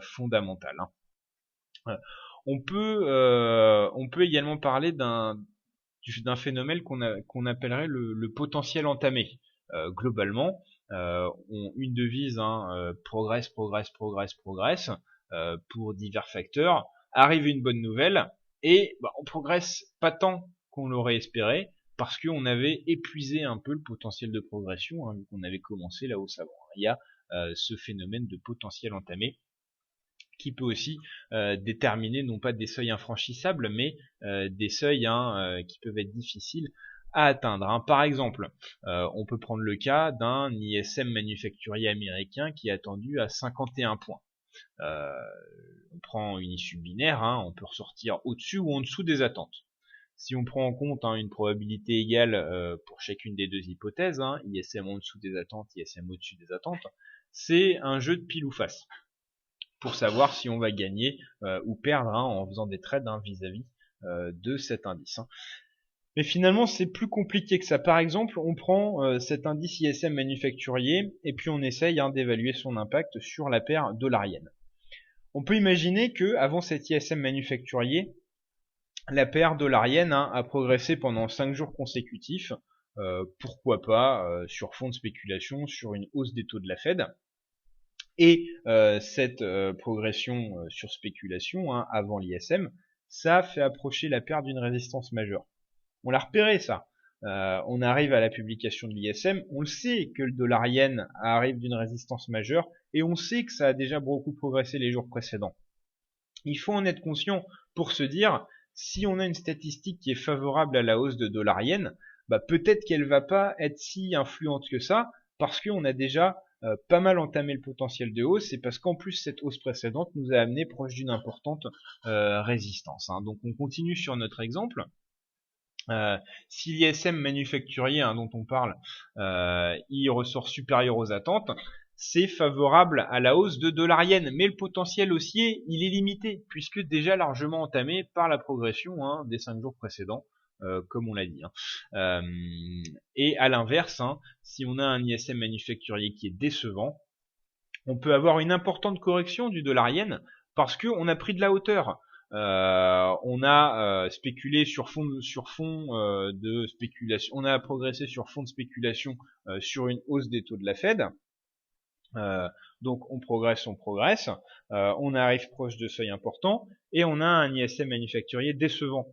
S1: fondamentale, hein. On peut également parler d'un phénomène qu'on appellerait le potentiel entamé. Globalement, une devise, hein, progresse, pour divers facteurs. Arrive une bonne nouvelle et on progresse pas tant qu'on l'aurait espéré parce qu'on avait épuisé un peu le potentiel de progression, hein, vu qu'on avait commencé la hausse avant. Il y a ce phénomène de potentiel entamé qui peut aussi déterminer non pas des seuils infranchissables, mais des seuils, hein, qui peuvent être difficiles à atteindre, hein. Par exemple, on peut prendre le cas d'un ISM manufacturier américain qui est attendu à 51 points. On prend une issue binaire, hein, on peut ressortir au-dessus ou en dessous des attentes. Si on prend en compte, hein, une probabilité égale pour chacune des deux hypothèses, hein, ISM en dessous des attentes, ISM au-dessus des attentes, c'est un jeu de pile ou face pour savoir si on va gagner ou perdre, hein, en faisant des trades, hein, vis-à-vis de cet indice, hein. Mais finalement, c'est plus compliqué que ça. Par exemple, on prend cet indice ISM manufacturier et puis on essaye, hein, d'évaluer son impact sur la paire dollar-yen. On peut imaginer que avant cet ISM manufacturier, la paire dollar-yen, hein, a progressé pendant 5 jours consécutifs. Pourquoi pas sur fond de spéculation, sur une hausse des taux de la Fed. Et cette progression sur spéculation, hein, avant l'ISM, ça fait approcher la paire d'une résistance majeure. On l'a repéré, ça. On arrive à la publication de l'ISM, on le sait que le dollar yen arrive d'une résistance majeure et on sait que ça a déjà beaucoup progressé les jours précédents. Il faut en être conscient pour se dire, si on a une statistique qui est favorable à la hausse de dollar yen, peut-être qu'elle va pas être si influente que ça parce qu'on a déjà pas mal entamé le potentiel de hausse et parce qu'en plus cette hausse précédente nous a amené proche d'une importante résistance, hein. Donc on continue sur notre exemple. Si l'ISM manufacturier, hein, dont on parle, il ressort supérieur aux attentes, c'est favorable à la hausse de dollar yen, mais le potentiel haussier, il est limité, puisque déjà largement entamé par la progression, hein, des 5 jours précédents, comme on l'a dit, hein. Et à l'inverse, hein, si on a un ISM manufacturier qui est décevant, on peut avoir une importante correction du dollar yen, parce qu'on a pris de la hauteur. On a spéculé sur fond de spéculation. On a progressé sur fond de spéculation sur une hausse des taux de la Fed. Donc on progresse. On arrive proche de seuil important et on a un ISM manufacturier décevant.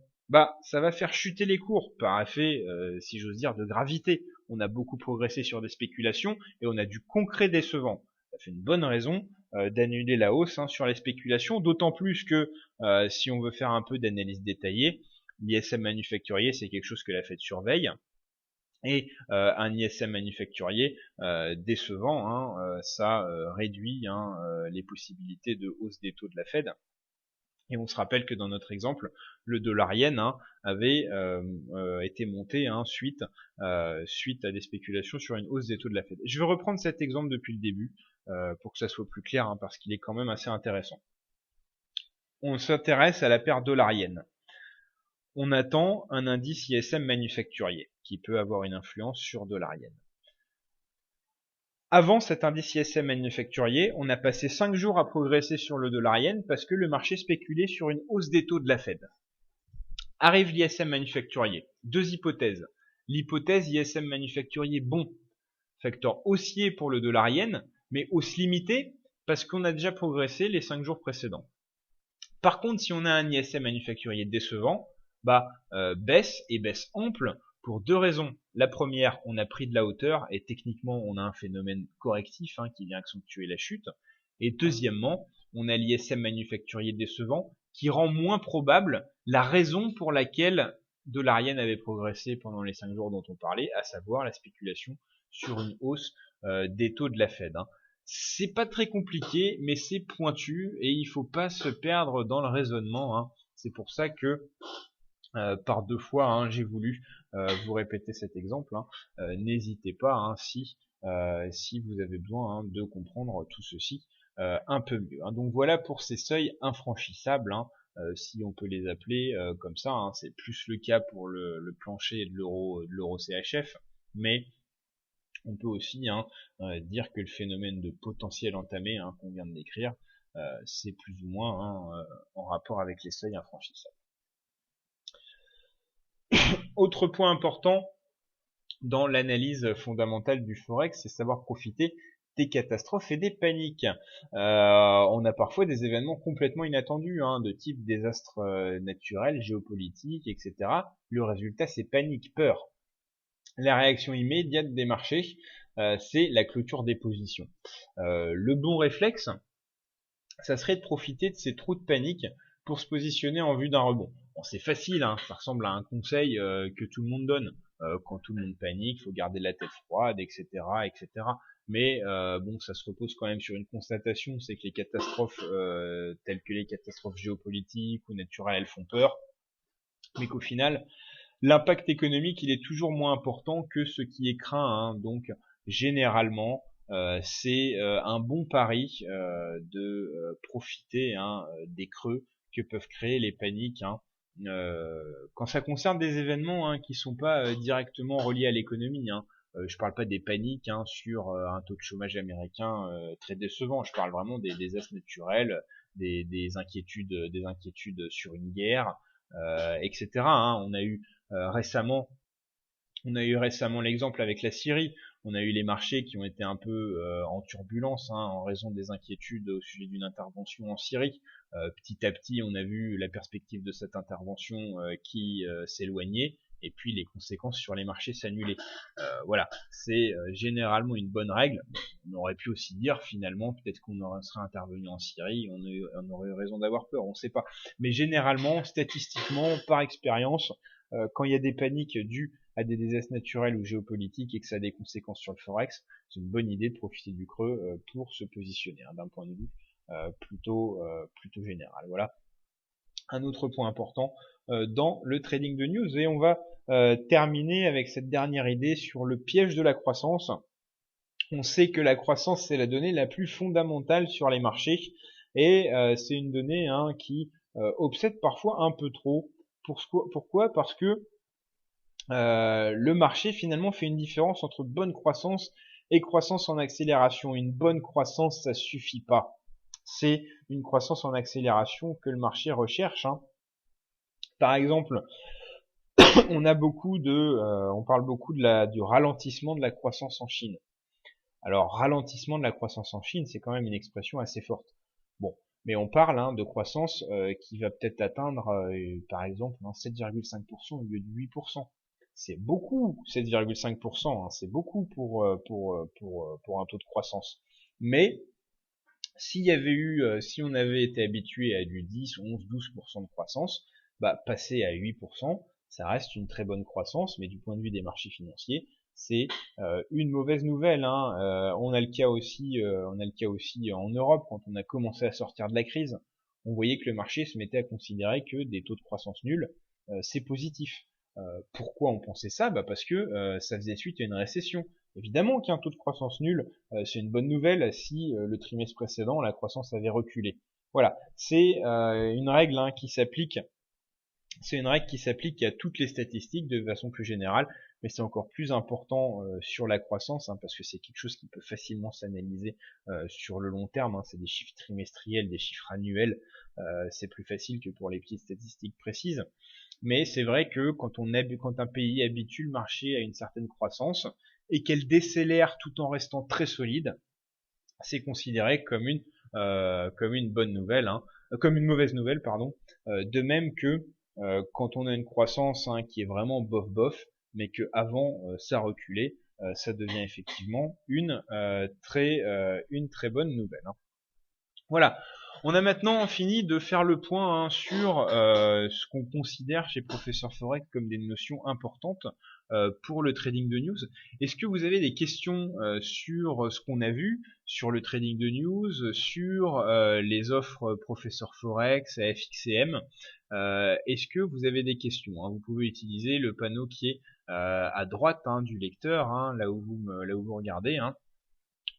S1: Ça va faire chuter les cours par effet, si j'ose dire, de gravité. On a beaucoup progressé sur des spéculations et on a du concret décevant. Ça fait une bonne raison d'annuler la hausse, hein, sur les spéculations, d'autant plus que si on veut faire un peu d'analyse détaillée, l'ISM manufacturier c'est quelque chose que la Fed surveille, et un ISM manufacturier décevant, hein, ça réduit, hein, les possibilités de hausse des taux de la Fed. Et on se rappelle que dans notre exemple, le dollar yen, hein, avait été monté, hein, suite à des spéculations sur une hausse des taux de la Fed. Je vais reprendre cet exemple depuis le début pour que ça soit plus clair, hein, parce qu'il est quand même assez intéressant. On s'intéresse à la paire dollar yen. On attend un indice ISM manufacturier qui peut avoir une influence sur dollar yen. Avant cet indice ISM manufacturier, on a passé 5 jours à progresser sur le dollar yen parce que le marché spéculait sur une hausse des taux de la Fed. Arrive l'ISM manufacturier. Deux hypothèses. L'hypothèse ISM manufacturier bon, facteur haussier pour le dollar yen, mais hausse limitée parce qu'on a déjà progressé les 5 jours précédents. Par contre, si on a un ISM manufacturier décevant, bah baisse et baisse ample pour deux raisons. La première, on a pris de la hauteur et techniquement on a un phénomène correctif qui vient accentuer la chute. Et deuxièmement, on a l'ISM manufacturier décevant qui rend moins probable la raison pour laquelle dollar yen avait progressé pendant les 5 jours dont on parlait, à savoir la spéculation sur une hausse des taux de la Fed. C'est pas très compliqué, mais c'est pointu et il faut pas se perdre dans le raisonnement. C'est pour ça que par deux fois, j'ai voulu vous répéter cet exemple. N'hésitez pas si vous avez besoin de comprendre tout ceci un peu mieux. Donc voilà pour ces seuils infranchissables, si on peut les appeler comme ça. C'est plus le cas pour le plancher de l'euro CHF, mais on peut aussi dire que le phénomène de potentiel entamé qu'on vient de décrire, c'est plus ou moins en rapport avec les seuils infranchissables. Autre point important dans l'analyse fondamentale du Forex, c'est savoir profiter des catastrophes et des paniques. On a parfois des événements complètement inattendus, de type désastre naturel, géopolitique, etc. Le résultat, c'est panique, peur. La réaction immédiate des marchés, c'est la clôture des positions. Le bon réflexe, ça serait de profiter de ces trous de panique pour se positionner en vue d'un rebond. Bon, c'est facile, ça ressemble à un conseil que tout le monde donne. Quand tout le monde panique, faut garder la tête froide, etc., etc. Mais bon, ça se repose quand même sur une constatation, c'est que les catastrophes telles que les catastrophes géopolitiques ou naturelles, elles font peur, mais qu'au final, l'impact économique, il est toujours moins important que ce qui est craint. Donc, généralement, c'est un bon pari de profiter des creux que peuvent créer les paniques. Quand ça concerne des événements qui sont pas directement reliés à l'économie. Je parle pas des paniques sur un taux de chômage américain très décevant. Je parle vraiment des désastres naturels, des inquiétudes sur une guerre, etc. On a eu récemment l'exemple avec la Syrie. On a eu les marchés qui ont été un peu en turbulence en raison des inquiétudes au sujet d'une intervention en Syrie. Petit à petit, on a vu la perspective de cette intervention qui s'éloignait et puis les conséquences sur les marchés s'annulaient. Voilà, c'est généralement une bonne règle. On aurait pu aussi dire finalement peut-être qu'on serait intervenu en Syrie, on aurait eu raison d'avoir peur, on ne sait pas. Mais généralement, statistiquement, par expérience, quand il y a des paniques dues à des désastres naturels ou géopolitiques et que ça a des conséquences sur le forex, c'est une bonne idée de profiter du creux pour se positionner d'un point de vue plutôt général. Voilà un autre point important dans le trading de news, et on va terminer avec cette dernière idée sur le piège de la croissance. On sait que la croissance, c'est la donnée la plus fondamentale sur les marchés, et c'est une donnée qui obsède parfois un peu trop. Pourquoi? Parce que le marché finalement fait une différence entre bonne croissance et croissance en accélération. Une bonne croissance, ça suffit pas. C'est une croissance en accélération que le marché recherche. Par exemple, on parle beaucoup du ralentissement de la croissance en Chine. Alors, ralentissement de la croissance en Chine, c'est quand même une expression assez forte. Bon, mais on parle de croissance qui va peut-être atteindre, par exemple, 7,5% au lieu de 8%. C'est beaucoup, 7,5%, c'est beaucoup pour un taux de croissance. Mais si on avait été habitué à du 10, 11, 12% de croissance, passer à 8%, ça reste une très bonne croissance, mais du point de vue des marchés financiers, c'est une mauvaise nouvelle. On a le cas aussi en Europe quand on a commencé à sortir de la crise. On voyait que le marché se mettait à considérer que des taux de croissance nuls, c'est positif. Pourquoi on pensait ça? Parce que ça faisait suite à une récession. Évidemment qu'un taux de croissance nul, c'est une bonne nouvelle si le trimestre précédent, la croissance avait reculé. Voilà, c'est une règle qui s'applique. C'est une règle qui s'applique à toutes les statistiques de façon plus générale, mais c'est encore plus important sur la croissance, parce que c'est quelque chose qui peut facilement s'analyser sur le long terme. C'est des chiffres trimestriels, des chiffres annuels, c'est plus facile que pour les petites statistiques précises. Mais c'est vrai que quand un pays habitue le marché à une certaine croissance et qu'elle décélère tout en restant très solide, c'est considéré comme une bonne nouvelle. comme une mauvaise nouvelle, pardon. De même que quand on a une croissance qui est vraiment bof bof, mais que avant ça reculait, ça devient effectivement une très bonne nouvelle. Voilà. On a maintenant fini de faire le point sur ce qu'on considère chez Professeur Forex comme des notions importantes pour le trading de news. Est-ce que vous avez des questions sur ce qu'on a vu, sur le trading de news, sur les offres Professeur Forex à FXCM? Est-ce que vous avez des questions? Vous pouvez utiliser le panneau qui est à droite du lecteur, là où vous regardez.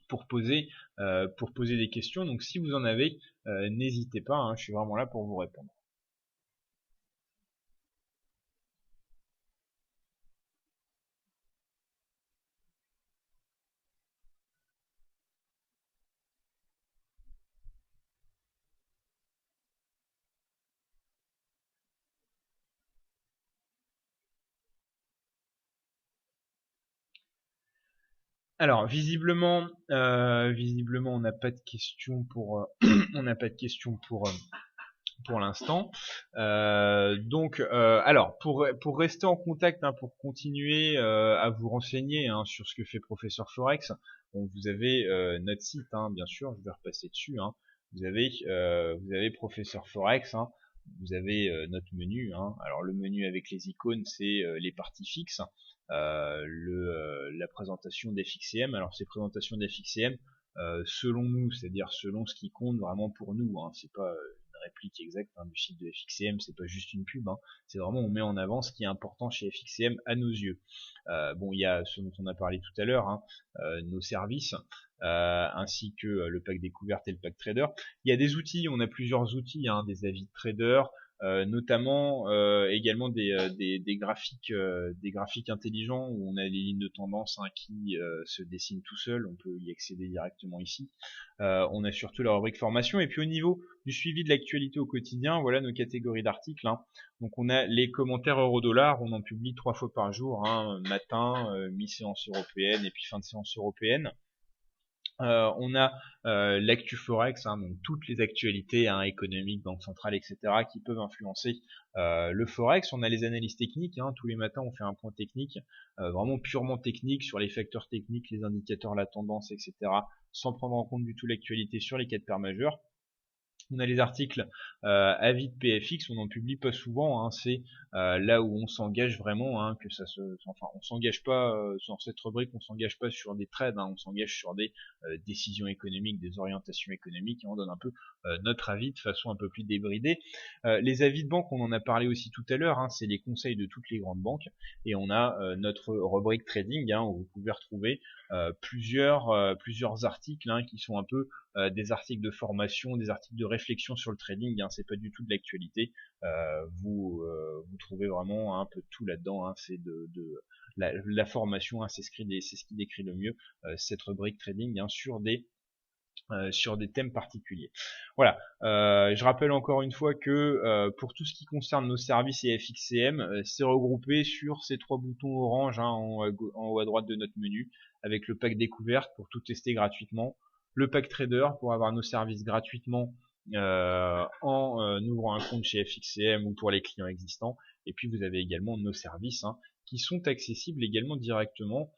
S1: Pour poser des questions. Donc si vous en avez, n'hésitez pas, je suis vraiment là pour vous répondre. Alors visiblement on n'a pas de questions pour on n'a pas de questions pour l'instant. Donc, alors, pour rester en contact, pour continuer à vous renseigner sur ce que fait Professeur Forex, donc vous avez notre site, bien sûr, je vais repasser dessus. Vous avez Professeur Forex, vous avez notre menu. Alors le menu avec les icônes, c'est les parties fixes. La présentation d'FXCM. Alors ces présentations d'FXCM, selon nous, c'est-à-dire selon ce qui compte vraiment pour nous, c'est pas une réplique exacte du site de FXCM, c'est pas juste une pub, c'est vraiment on met en avant ce qui est important chez FXCM à nos yeux. Bon, il y a ce dont on a parlé tout à l'heure, nos services, ainsi que le pack découverte et le pack trader. Il y a des outils, on a plusieurs outils, des avis de traders, notamment également des graphiques intelligents où on a des lignes de tendance qui se dessinent tout seul, on peut y accéder directement ici. On a surtout la rubrique formation, et puis au niveau du suivi de l'actualité au quotidien, voilà nos catégories d'articles. Donc on a les commentaires euro-dollar, on en publie 3 fois par jour, matin, mi-séance européenne et puis fin de séance européenne. On a l'actu Forex, donc toutes les actualités économiques, banque centrale, etc. qui peuvent influencer le Forex. On a les analyses techniques, tous les matins on fait un point technique, vraiment purement technique sur les facteurs techniques, les indicateurs, la tendance, etc. sans prendre en compte du tout l'actualité sur les 4 paires majeures. On a les articles avis de PFX, on en publie pas souvent, c'est là où on s'engage vraiment, on s'engage pas dans cette rubrique, on s'engage pas sur des trades, on s'engage sur des décisions économiques, des orientations économiques, et on donne un peu notre avis de façon un peu plus débridée. Les avis de banque, on en a parlé aussi tout à l'heure, c'est les conseils de toutes les grandes banques, et on a notre rubrique trading, où vous pouvez retrouver plusieurs articles qui sont un peu des articles de formation, des articles de réflexion sur le trading, c'est pas du tout de l'actualité. Vous trouvez vraiment un peu tout là-dedans, c'est de la formation, c'est ce qui décrit le mieux cette rubrique trading sur des thèmes particuliers. Voilà. Je rappelle encore une fois que pour tout ce qui concerne nos services et FXCM, c'est regroupé sur ces 3 boutons orange en haut à droite de notre menu, avec le pack découverte pour tout tester gratuitement, le pack trader pour avoir nos services gratuitement en ouvrant un compte chez FXCM ou pour les clients existants, et puis vous avez également nos services qui sont accessibles également directement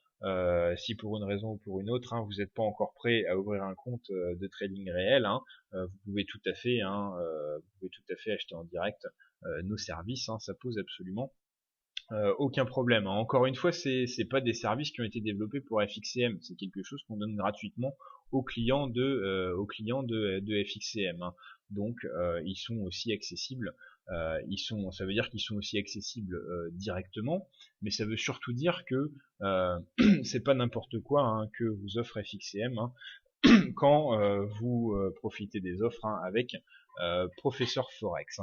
S1: si pour une raison ou pour une autre vous n'êtes pas encore prêt à ouvrir un compte de trading réel, vous pouvez tout à fait acheter en direct nos services, ça pose absolument aucun problème. Encore une fois, c'est pas des services qui ont été développés pour FXCM, c'est quelque chose qu'on donne gratuitement aux clients de FXCM. Donc ils sont aussi accessibles. Ça veut dire qu'ils sont aussi accessibles directement, mais ça veut surtout dire que c'est pas n'importe quoi que vous offre FXCM quand vous profitez des offres avec Professeur Forex.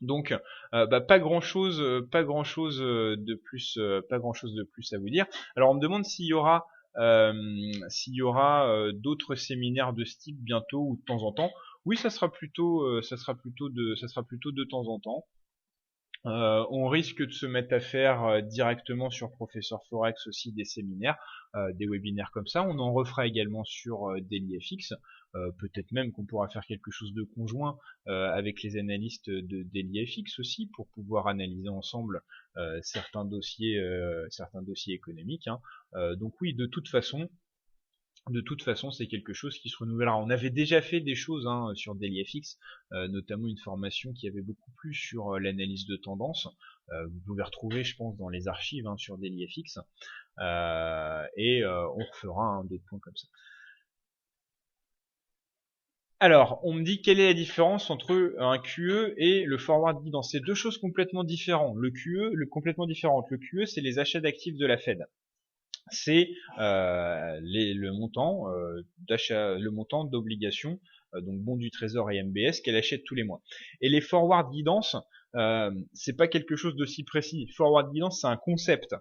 S1: Donc pas grand chose de plus à vous dire. Alors on me demande s'il y aura d'autres séminaires de ce type bientôt ou de temps en temps. Oui, ça sera plutôt de temps en temps. On risque de se mettre à faire directement sur Professeur Forex aussi des séminaires, des webinaires comme ça. On en refera également sur DailyFX. Peut-être même qu'on pourra faire quelque chose de conjoint avec les analystes de DailyFX aussi pour pouvoir analyser ensemble certains dossiers économiques, hein. Donc oui, de toute façon, c'est quelque chose qui se renouvellera. On avait déjà fait des choses, hein, sur DailyFX, notamment une formation qui avait beaucoup plus sur l'analyse de tendance. Vous pouvez retrouver, je pense, dans les archives, hein, sur DailyFX. On refera, hein, d'autres points comme ça. Alors, on me dit quelle est la différence entre un QE et le forward guidance. C'est deux choses complètement différentes. Complètement différentes. Le QE, c'est les achats d'actifs de la Fed. C'est le montant d'achat, le montant d'obligations, donc bons du Trésor et MBS qu'elle achète tous les mois. Et les forward guidance, c'est pas quelque chose d'aussi précis. Forward guidance, c'est un concept.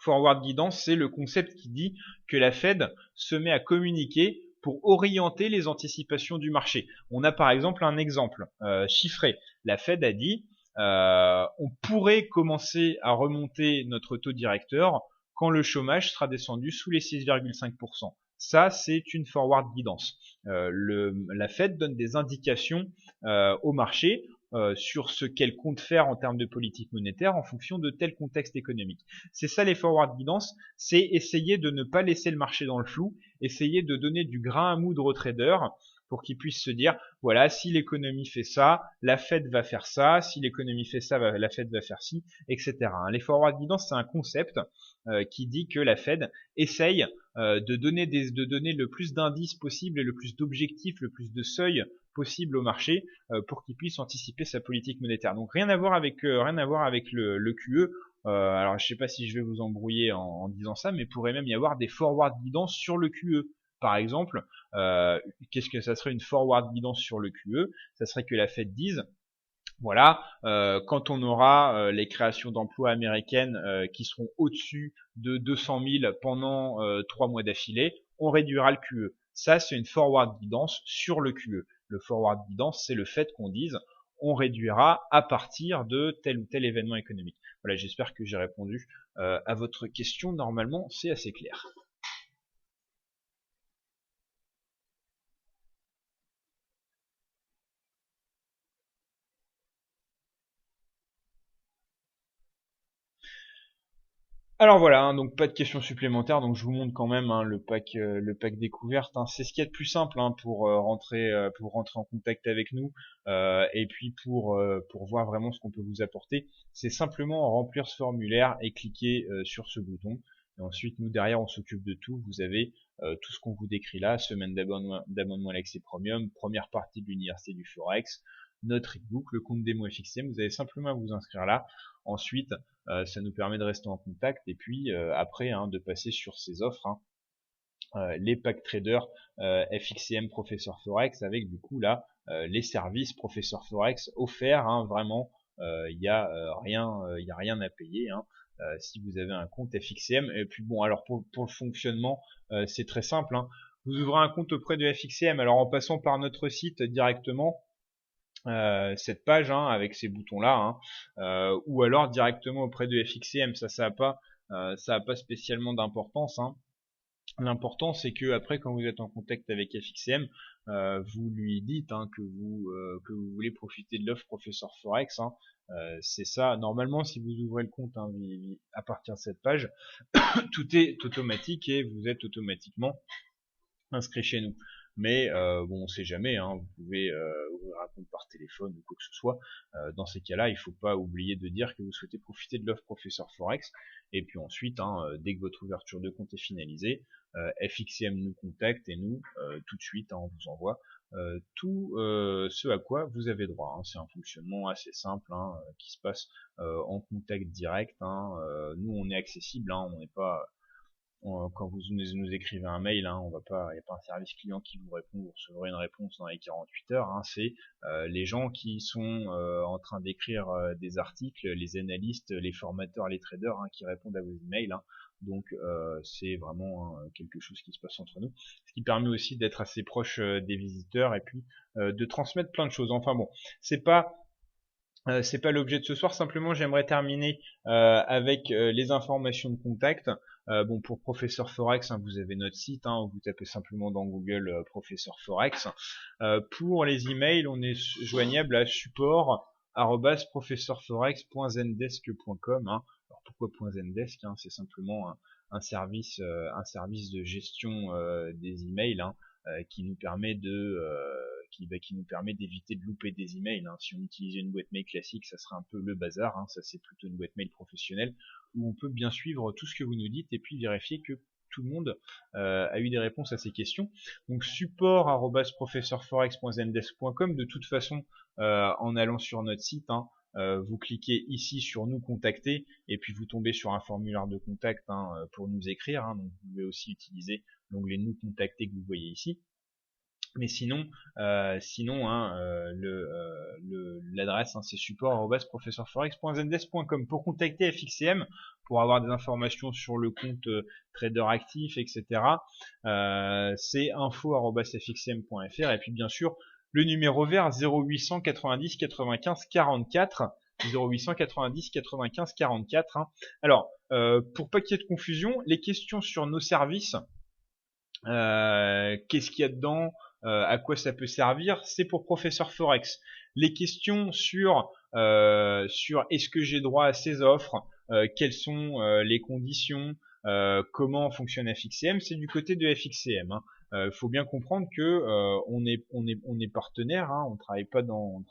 S1: Forward guidance, c'est le concept qui dit que la Fed se met à communiquer pour orienter les anticipations du marché. On a par exemple un exemple chiffré. La Fed a dit on pourrait commencer à remonter notre taux directeur quand le chômage sera descendu sous les 6,5%. Ça, c'est une forward guidance. La Fed donne des indications au marché sur ce qu'elle compte faire en termes de politique monétaire en fonction de tel contexte économique. C'est ça les forward guidance, c'est essayer de ne pas laisser le marché dans le flou, essayer de donner du grain à moudre aux traders pour qu'ils puissent se dire, voilà, si l'économie fait ça, la Fed va faire ça, si l'économie fait ça, la Fed va faire ci, etc. Les forward guidance, c'est un concept qui dit que la Fed essaye de donner le plus d'indices possible et le plus d'objectifs, le plus de seuils possible au marché pour qu'il puisse anticiper sa politique monétaire. Donc rien à voir avec le QE. Alors je sais pas si je vais vous embrouiller en disant ça, mais pourrait même y avoir des forward guidance sur le QE. Par exemple, qu'est-ce que ça serait une forward guidance sur le QE? Ça serait que la Fed dise voilà, quand on aura les créations d'emplois américaines qui seront au-dessus de 200 000 pendant 3 mois d'affilée, on réduira le QE. Ça, c'est une forward guidance sur le QE. Le forward guidance, c'est le fait qu'on dise on réduira à partir de tel ou tel événement économique. Voilà, j'espère que j'ai répondu à votre question. Normalement, c'est assez clair. Alors voilà, hein, donc pas de questions supplémentaires, donc je vous montre quand même, hein, le pack découverte, hein. C'est ce qu'il y a de plus simple, hein, pour rentrer en contact avec nous et puis pour voir vraiment ce qu'on peut vous apporter. C'est simplement remplir ce formulaire et cliquer sur ce bouton. Et ensuite, nous derrière, on s'occupe de tout. Vous avez tout ce qu'on vous décrit là, semaine d'abonnement à l'Accès Premium, première partie de l'Université du Forex, notre ebook, le compte démo FXM. Vous avez simplement à vous inscrire là. Ensuite, ça nous permet de rester en contact et puis après, hein, de passer sur ces offres, hein, les packs traders FXCM Professeur Forex avec du coup là les services Professeur Forex offerts, hein, vraiment il y a rien à payer, hein, si vous avez un compte FXCM. Et puis bon, alors pour le fonctionnement, c'est très simple, hein. Vous ouvrez un compte auprès de FXCM, alors en passant par notre site directement, cette page, hein, avec ces boutons là, hein, ou alors directement auprès de FXCM. Ça a pas spécialement d'importance, hein. L'important, c'est que après, quand vous êtes en contact avec FXCM, vous lui dites, hein, que vous voulez profiter de l'offre Professeur Forex, hein. C'est ça. Normalement, si vous ouvrez le compte, hein, à partir de cette page, tout est automatique et vous êtes automatiquement inscrit chez nous. Mais bon, on sait jamais, hein, vous pouvez ouvrir un compte par téléphone ou quoi que ce soit. Dans ces cas-là, il faut pas oublier de dire que vous souhaitez profiter de l'offre Professeur Forex. Et puis ensuite, hein, dès que votre ouverture de compte est finalisée, FXCM nous contacte et nous, tout de suite, hein, on vous envoie tout ce à quoi vous avez droit, hein. C'est un fonctionnement assez simple, hein, qui se passe en contact direct, hein. Nous, on est accessible, hein, on n'est pas quand vous nous écrivez un mail, hein, on va pas, il n'y a pas un service client qui vous répond, vous recevrez une réponse dans les 48 heures, hein. C'est les gens qui sont en train d'écrire des articles, les analystes, les formateurs, les traders, hein, qui répondent à vos emails, hein. Donc c'est vraiment, hein, quelque chose qui se passe entre nous, ce qui permet aussi d'être assez proche des visiteurs et puis de transmettre plein de choses. Enfin bon, c'est pas C'est pas l'objet de ce soir, simplement j'aimerais terminer avec les informations de contact. Bon, pour Professeur Forex, hein, vous avez notre site, hein, vous tapez simplement dans Google Professeur Forex. Pour les emails, on est joignable à support@professeurforex.zendesk.com. Hein. Alors pourquoi .zendesk, hein, c'est simplement un service de gestion des emails, hein, qui nous permet qui nous permet d'éviter de louper des emails. Hein. Si on utilisait une boîte mail classique, ça serait un peu le bazar. Hein. Ça, c'est plutôt une boîte mail professionnelle où on peut bien suivre tout ce que vous nous dites et puis vérifier que tout le monde a eu des réponses à ces questions. Donc support@professeurforex.zendesk.com. De toute façon, en allant sur notre site, hein, vous cliquez ici sur nous contacter et puis vous tombez sur un formulaire de contact, hein, pour nous écrire. Hein. Donc vous pouvez aussi utiliser l'onglet nous contacter que vous voyez ici. Mais sinon, l'adresse, hein, c'est support@professeurforex.zendesk.com. Pour contacter FXCM, pour avoir des informations sur le compte trader actif, etc., c'est info@fxcm.fr. Et puis bien sûr, le numéro vert 0800 90 95 44. 0890 95 44. Hein. Alors, pour pas qu'il y ait de confusion, les questions sur nos services, qu'est-ce qu'il y a dedans, à quoi ça peut servir, c'est pour Professeur Forex. Les questions sur est-ce que j'ai droit à ces offres, quelles sont les conditions, comment fonctionne FXCM, c'est du côté de FXCM. Hein. Faut bien comprendre que on est partenaire, hein, on travaille pas dans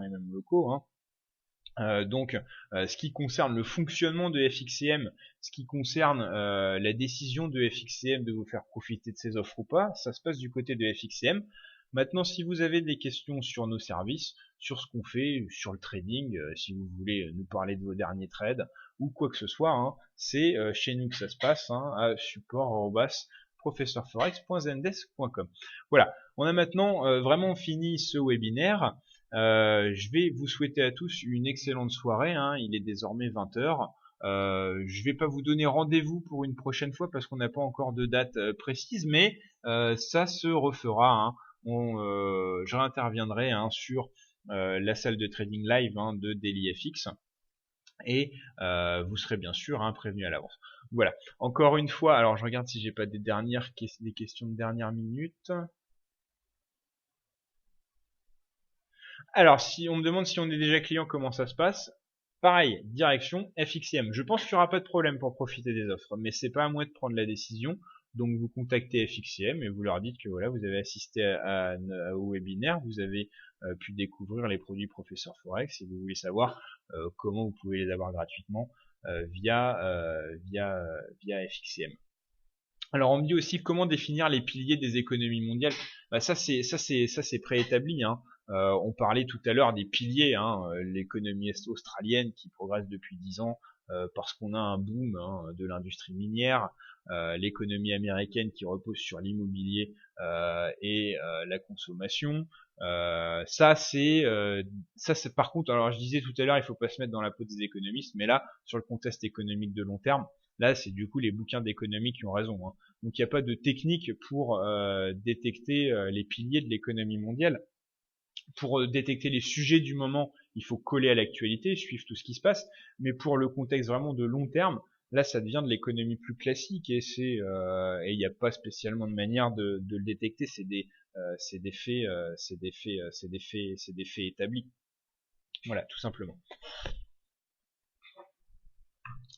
S1: les mêmes locaux. Hein. Donc, ce qui concerne le fonctionnement de FXCM, ce qui concerne la décision de FXCM de vous faire profiter de ces offres ou pas, ça se passe du côté de FXCM. Maintenant, si vous avez des questions sur nos services, sur ce qu'on fait, sur le trading, si vous voulez nous parler de vos derniers trades ou quoi que ce soit, hein, c'est chez nous que ça se passe, hein, à support@professeurforex.zendesk.com. Voilà, on a maintenant vraiment fini ce webinaire. Je vais vous souhaiter à tous une excellente soirée, hein. Il est désormais 20h. Je vais pas vous donner rendez-vous pour une prochaine fois parce qu'on n'a pas encore de date précise, mais ça se refera. Hein. Je réinterviendrai, hein, sur la salle de trading live, hein, de DailyFX et vous serez bien sûr, hein, prévenu à l'avance. Voilà. Encore une fois, alors je regarde si j'ai pas des questions de dernière minute. Alors, si on me demande si on est déjà client, comment ça se passe? Pareil, direction FXCM. Je pense qu'il n'y aura pas de problème pour profiter des offres, mais c'est pas à moi de prendre la décision. Donc vous contactez FXCM et vous leur dites que voilà, vous avez assisté au webinaire, vous avez pu découvrir les produits Professeur Forex et vous voulez savoir comment vous pouvez les avoir gratuitement via FXCM. Alors on me dit aussi comment définir les piliers des économies mondiales. Bah, ça c'est préétabli. Hein. On parlait tout à l'heure des piliers, hein, l'économie australienne qui progresse depuis 10 ans parce qu'on a un boom, hein, de l'industrie minière, l'économie américaine qui repose sur l'immobilier et la consommation. Ça c'est par contre, alors je disais tout à l'heure, il faut pas se mettre dans la peau des économistes, mais là sur le contexte économique de long terme, là c'est du coup les bouquins d'économie qui ont raison. Hein. Donc il n'y a pas de technique pour détecter les piliers de l'économie mondiale. Pour détecter les sujets du moment, il faut coller à l'actualité, suivre tout ce qui se passe. Mais pour le contexte vraiment de long terme, là, ça devient de l'économie plus classique et il n'y a pas spécialement de manière de le détecter. C'est des faits établis. Voilà, tout simplement.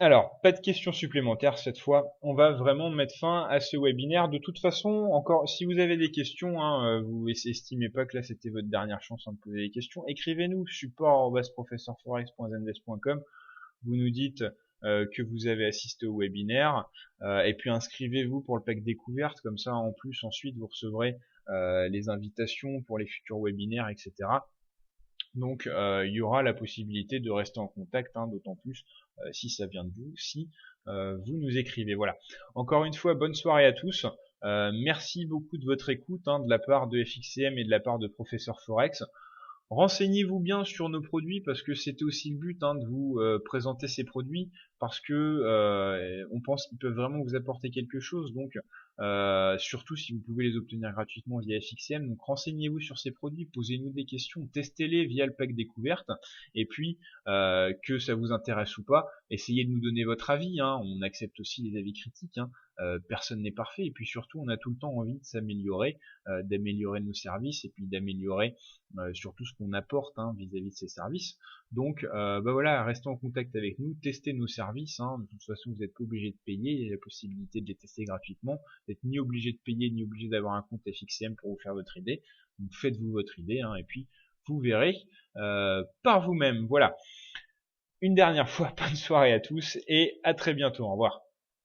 S1: Alors, pas de questions supplémentaires cette fois. On va vraiment mettre fin à ce webinaire. De toute façon, encore, si vous avez des questions, hein, vous estimez pas que là c'était votre dernière chance, hein, de poser des questions, écrivez-nous support@professeurforex.zendesk.com. Vous nous dites que vous avez assisté au webinaire et puis inscrivez-vous pour le pack découverte. Comme ça, en plus, ensuite, vous recevrez les invitations pour les futurs webinaires, etc. Donc il y aura la possibilité de rester en contact, hein, d'autant plus si ça vient de vous, si vous nous écrivez. Voilà. Encore une fois, bonne soirée à tous. Merci beaucoup de votre écoute, hein, de la part de FXCM et de la part de Professeur Forex. Renseignez-vous bien sur nos produits parce que c'était aussi le but, hein, de vous présenter ces produits. parce que on pense qu'ils peuvent vraiment vous apporter quelque chose. Donc surtout si vous pouvez les obtenir gratuitement via FXCM. Donc renseignez-vous sur ces produits, posez-nous des questions, testez-les via le pack découverte, et puis que ça vous intéresse ou pas, essayez de nous donner votre avis, hein. On accepte aussi les avis critiques, hein. Personne n'est parfait, et puis surtout on a tout le temps envie de s'améliorer, d'améliorer nos services, et puis d'améliorer surtout ce qu'on apporte, hein, vis-à-vis de ces services. Donc bah voilà, restez en contact avec nous, testez nos services, hein. De toute façon vous n'êtes pas obligé de payer, il y a la possibilité de les tester gratuitement, vous n'êtes ni obligé de payer ni obligé d'avoir un compte FXCM pour vous faire votre idée. Donc faites-vous votre idée, hein, et puis vous verrez par vous-même. Voilà. Une dernière fois, bonne soirée à tous et à très bientôt. Au revoir.